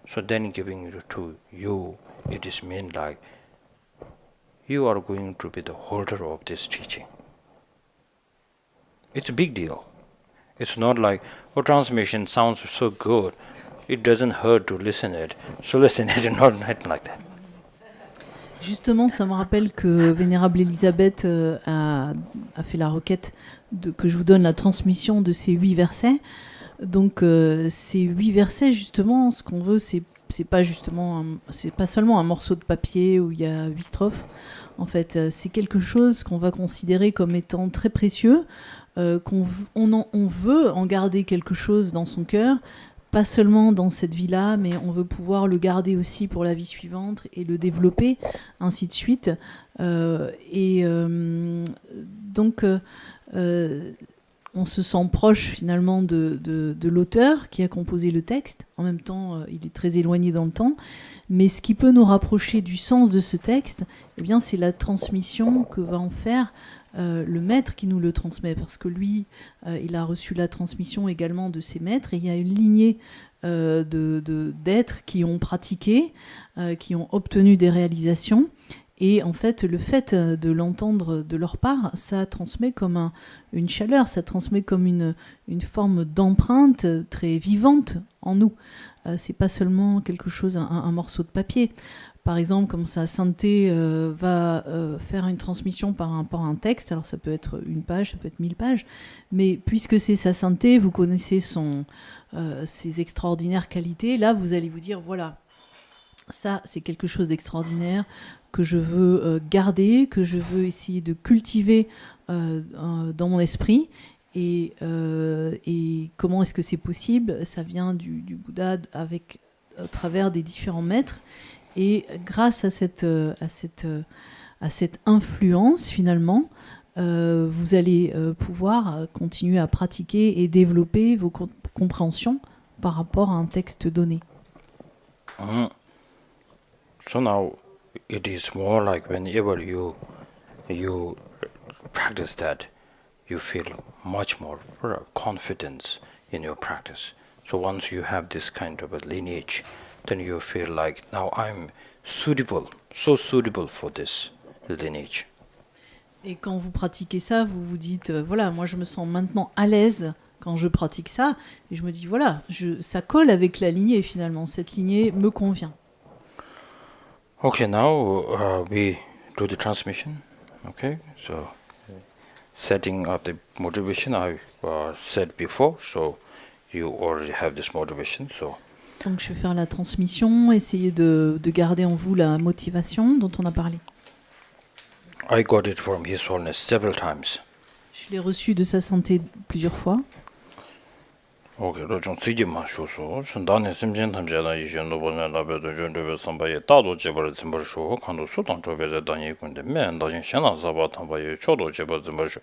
so then giving it to you, it is mean like you are going to be the holder of this teaching. It's a big deal. It's not like, oh, transmission sounds so good, it doesn't hurt to listen it, so listen it, not like that. Justement, ça me rappelle que Vénérable Elisabeth a fait la requête que je vous donne la transmission de ces 8 versets. Donc ces 8 versets, justement, ce qu'on veut, c'est pas seulement un morceau de papier où il y a 8 strophes. En fait, c'est quelque chose qu'on va considérer comme étant très précieux, on veut en garder quelque chose dans son cœur, pas seulement dans cette vie-là, mais on veut pouvoir le garder aussi pour la vie suivante et le développer, ainsi de suite. Donc, on se sent proche finalement de l'auteur qui a composé le texte. En même temps, il est très éloigné dans le temps. Mais ce qui peut nous rapprocher du sens de ce texte, eh bien, c'est la transmission que va en faire le maître qui nous le transmet. Parce que lui, il a reçu la transmission également de ses maîtres. Et il y a une lignée d'êtres qui ont pratiqué, qui ont obtenu des réalisations. Et en fait, le fait de l'entendre de leur part, ça transmet comme une chaleur, ça transmet comme une forme d'empreinte très vivante en nous. C'est pas seulement quelque chose, un morceau de papier. Par exemple, comme sa sainteté va faire une transmission par rapport à un texte, alors ça peut être une page, ça peut être 1000 pages, mais puisque c'est sa sainteté, vous connaissez ses extraordinaires qualités, là vous allez vous dire, voilà, ça c'est quelque chose d'extraordinaire, que je veux garder, que je veux essayer de cultiver dans mon esprit. Et comment est-ce que c'est possible ? Ça vient du Bouddha à travers des différents maîtres. Et grâce à cette influence, finalement, vous allez pouvoir continuer à pratiquer et développer vos compréhensions par rapport à un texte donné. So now it is more like whenever you practice that, you feel much more confidence in your practice. So once you have this kind of a lineage, then you feel like, now I'm suitable, so suitable for this lineage. Et quand vous pratiquez ça, vous vous dites, voilà, moi je me sens maintenant à l'aise quand je pratique ça, et je me dis, voilà, ça colle avec la lignée finalement, cette lignée me convient. Okay, now we do the transmission. Okay, so setting up the motivation I said before, so you already have this motivation. So donc je vais faire la transmission, essayer de garder en vous la motivation dont on a parlé. I got it from His Holiness several times. Je l'ai reçu de sa sainteté plusieurs fois. Okay, 좀 쓰기만 쇼소. 신단에 심진 탐제다 이전도 보면 라베도 전도베 선바에 따도 제벌 짐벌 쇼 칸도 수단 조베제 단위 군데 맨 다진 신나 사바 탐바에 초도 제벌 짐벌 쇼.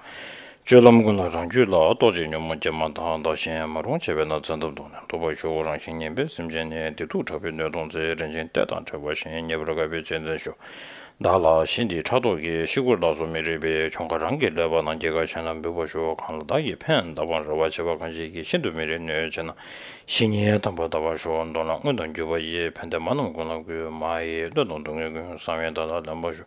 제람군라 장규라 도지뇨 문제만 다한다 신야마론 제베나 전도도 도바 쇼랑 신님베 심진에 대도 접변의 동제 렌진 때단 접과 신예브라가 베전전 쇼. 달라 신디 차도기 시골다서 메리베 총가랑게 레바난 제가 전한 배보쇼 칸다 예펜 다반저와 제가 간지기 신도 메리네 전 신이에 담보다바쇼 온도나 온던 주바예 펜데만은 거나 그 마에 도동동에 그 상회다다 담보쇼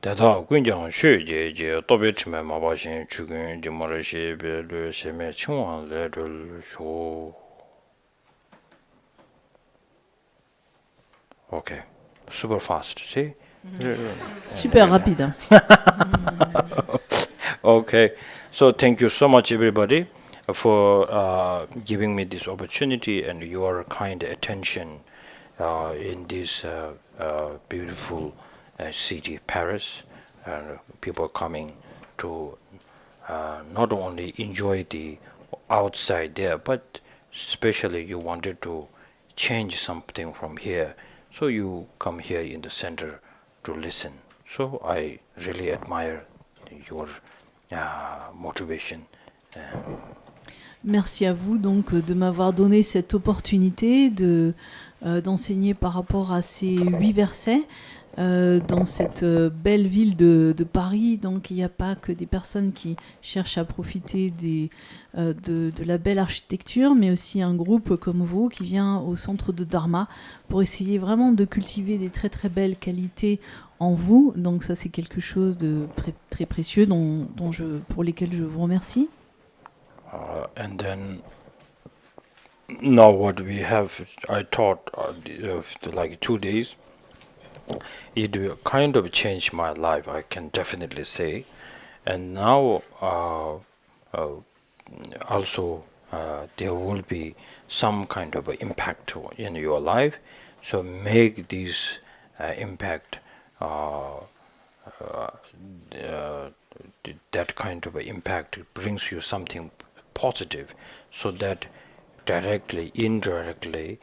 대다 군장 쉐제제 도베트메 마바신 주근 디모르시 베르 세메 청원 레를 쇼. Okay, super fast. See? Super rapide. Okay, so thank you so much, everybody, for giving me this opportunity and your kind attention in this beautiful city, Paris. People coming to not only enjoy the outside there, but especially you wanted to change something from here, so you come here in the center to listen. So I really admire your motivation. Merci à vous donc de m'avoir donné cette opportunité de d'enseigner par rapport à ces 8 versets dans cette belle ville de Paris. Donc il n'y a pas que des personnes qui cherchent à profiter de la belle architecture, mais aussi un groupe comme vous qui vient au centre de Dharma pour essayer vraiment de cultiver des très très belles qualités en vous. Donc ça c'est quelque chose de très précieux pour lesquels je vous remercie. And then now what we have, I taught like 2 days. It will kind of change my life, I can definitely say. And now also there will be some kind of impact in your life. So make this impact, that kind of impact brings you something positive, so that directly, indirectly,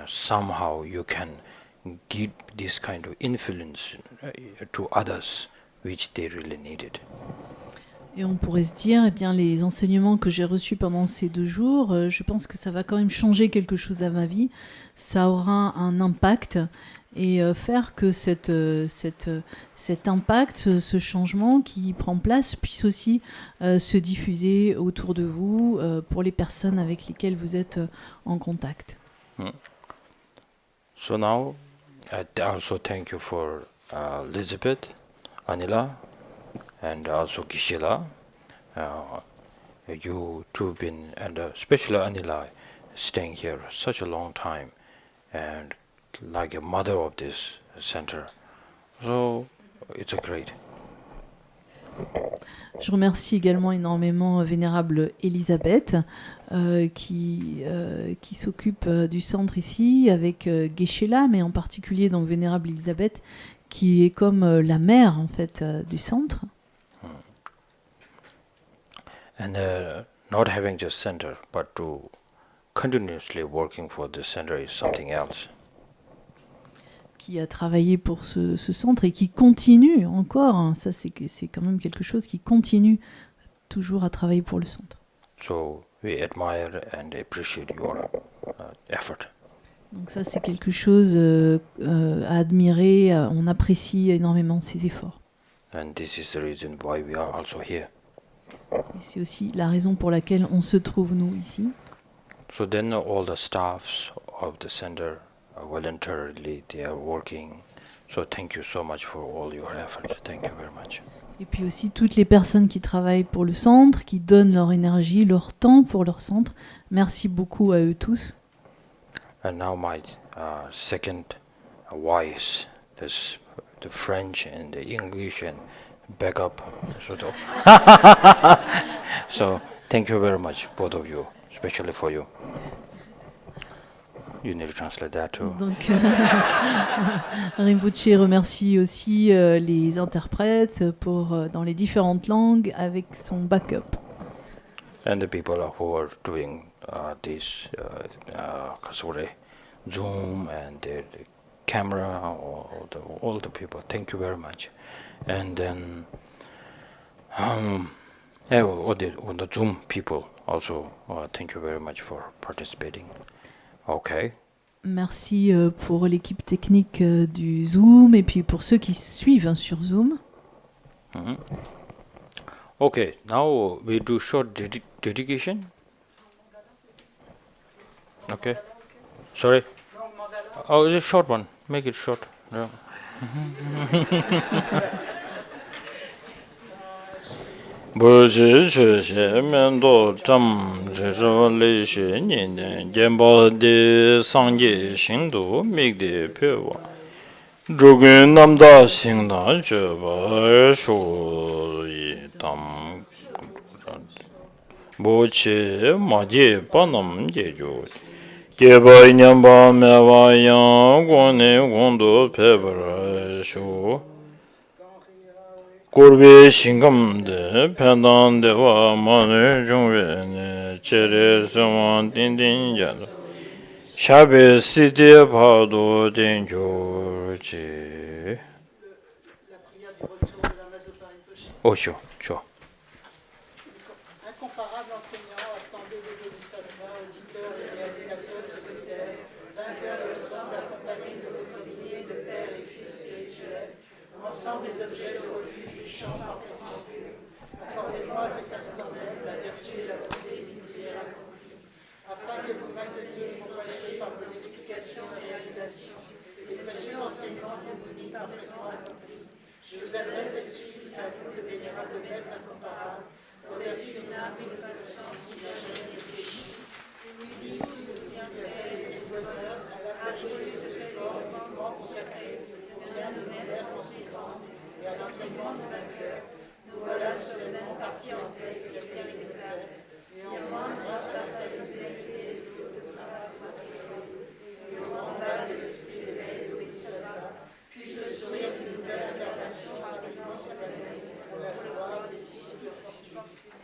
somehow you can give this kind of influence to others which they really needed. Et on pourrait se dire, eh bien, les enseignements que j'ai reçus pendant ces 2 jours, je pense que ça va quand même changer quelque chose à ma vie. Ça aura un impact et faire que cet impact, ce changement qui prend place puisse aussi se diffuser autour de vous pour les personnes avec lesquelles vous êtes en contact. So now, I also thank you for Elizabeth, Anila, and also Kishila. You two have been, and especially Anila, staying here such a long time, and like a mother of this center. So it's a great. Je remercie également énormément Vénérable Elisabeth qui s'occupe du centre ici avec Geshe-la, mais en particulier donc Vénérable Elisabeth qui est comme la mère en fait du centre. And not having just center, but to continuously working for this center is something else. Qui a travaillé pour ce centre et qui continue encore, hein, ça c'est quand même quelque chose qui continue toujours à travailler pour le centre. So we admire and appreciate your effort. Donc ça c'est quelque chose à admirer, on apprécie énormément ces efforts. And this is the reason why we are also here. Et c'est aussi la raison pour laquelle on se trouve nous ici. So then all the staffs of the center voluntarily they are working. So thank you so much for all your efforts. Thank you very much. Et puis aussi toutes les personnes qui travaillent pour le centre, qui donnent leur énergie, leur temps pour leur centre. Merci beaucoup à eux tous. And now my second voice, this the French and the English and backup. So thank you very much, both of you, especially for you. You need to translate that too. Donc, Rinpoché remercie aussi les interprètes dans les différentes langues avec son backup. And the people who are doing this Zoom and the camera, all the people, thank you very much. And then all the Zoom people also, thank you very much for participating. Okay. Merci pour l'équipe technique du Zoom et puis pour ceux qui suivent sur Zoom. Mm-hmm. Okay, now we do short dedication. Okay. Sorry. Oh, it's a short one. Make it short. Yeah. Boji Shushe Mendo Cham Zhizhali Shi Ninen Genpa Di Sangye Shingdu Migdi Pyewa Zhugun Namda Shingna Cheba Shu Yi Tam Bochi Maji Panam Jeju Geba Nyamba Mewa Yang Goni Gondo Pebra Shu Kurbe Shingam de Pendan de Wa Manu Jungwe Ne Chere Suman Din Din Yan Shabe Sidi Pado Din Jorji La prière du retour de Lama Zopa Rinpoche. Osho, sure. Incomparable enseignant, assemblée de bodhisattvas, auditeurs et réalisateurs solitaires, vainqueurs de l'ensemble accompagnés de votre lignée de pères et fils spirituels, ensemble les objets de refuge du chant parfaitement pur. Accordez-moi à cet instant même la vertu et la bonté d'une prière accomplie, afin que vous mainteniez et propagiez par vos explications et réalisations les précieux enseignements de Bouddhi parfaitement accomplis. Je vous adresse cette supplique à vous, le vénérable maître incomparable, aux vertus d'une âme et de patience qui n'a jamais réfléchi. Lui tous bien fait, du bonheur, à l'apogée de efforts uniquement consacrés au bien de maître conséquente et à l'enseignement de vainqueur. Nous voilà solennellement partis en paix, capitaine et perte. Néanmoins, grâce à la faculté des flots de grâce et au grand bal de l'esprit de l'éveil de Bodhisattva, puisse le sourire d'une nouvelle incarnation rapidement s'évanouir pour la gloire des disciples fortunés.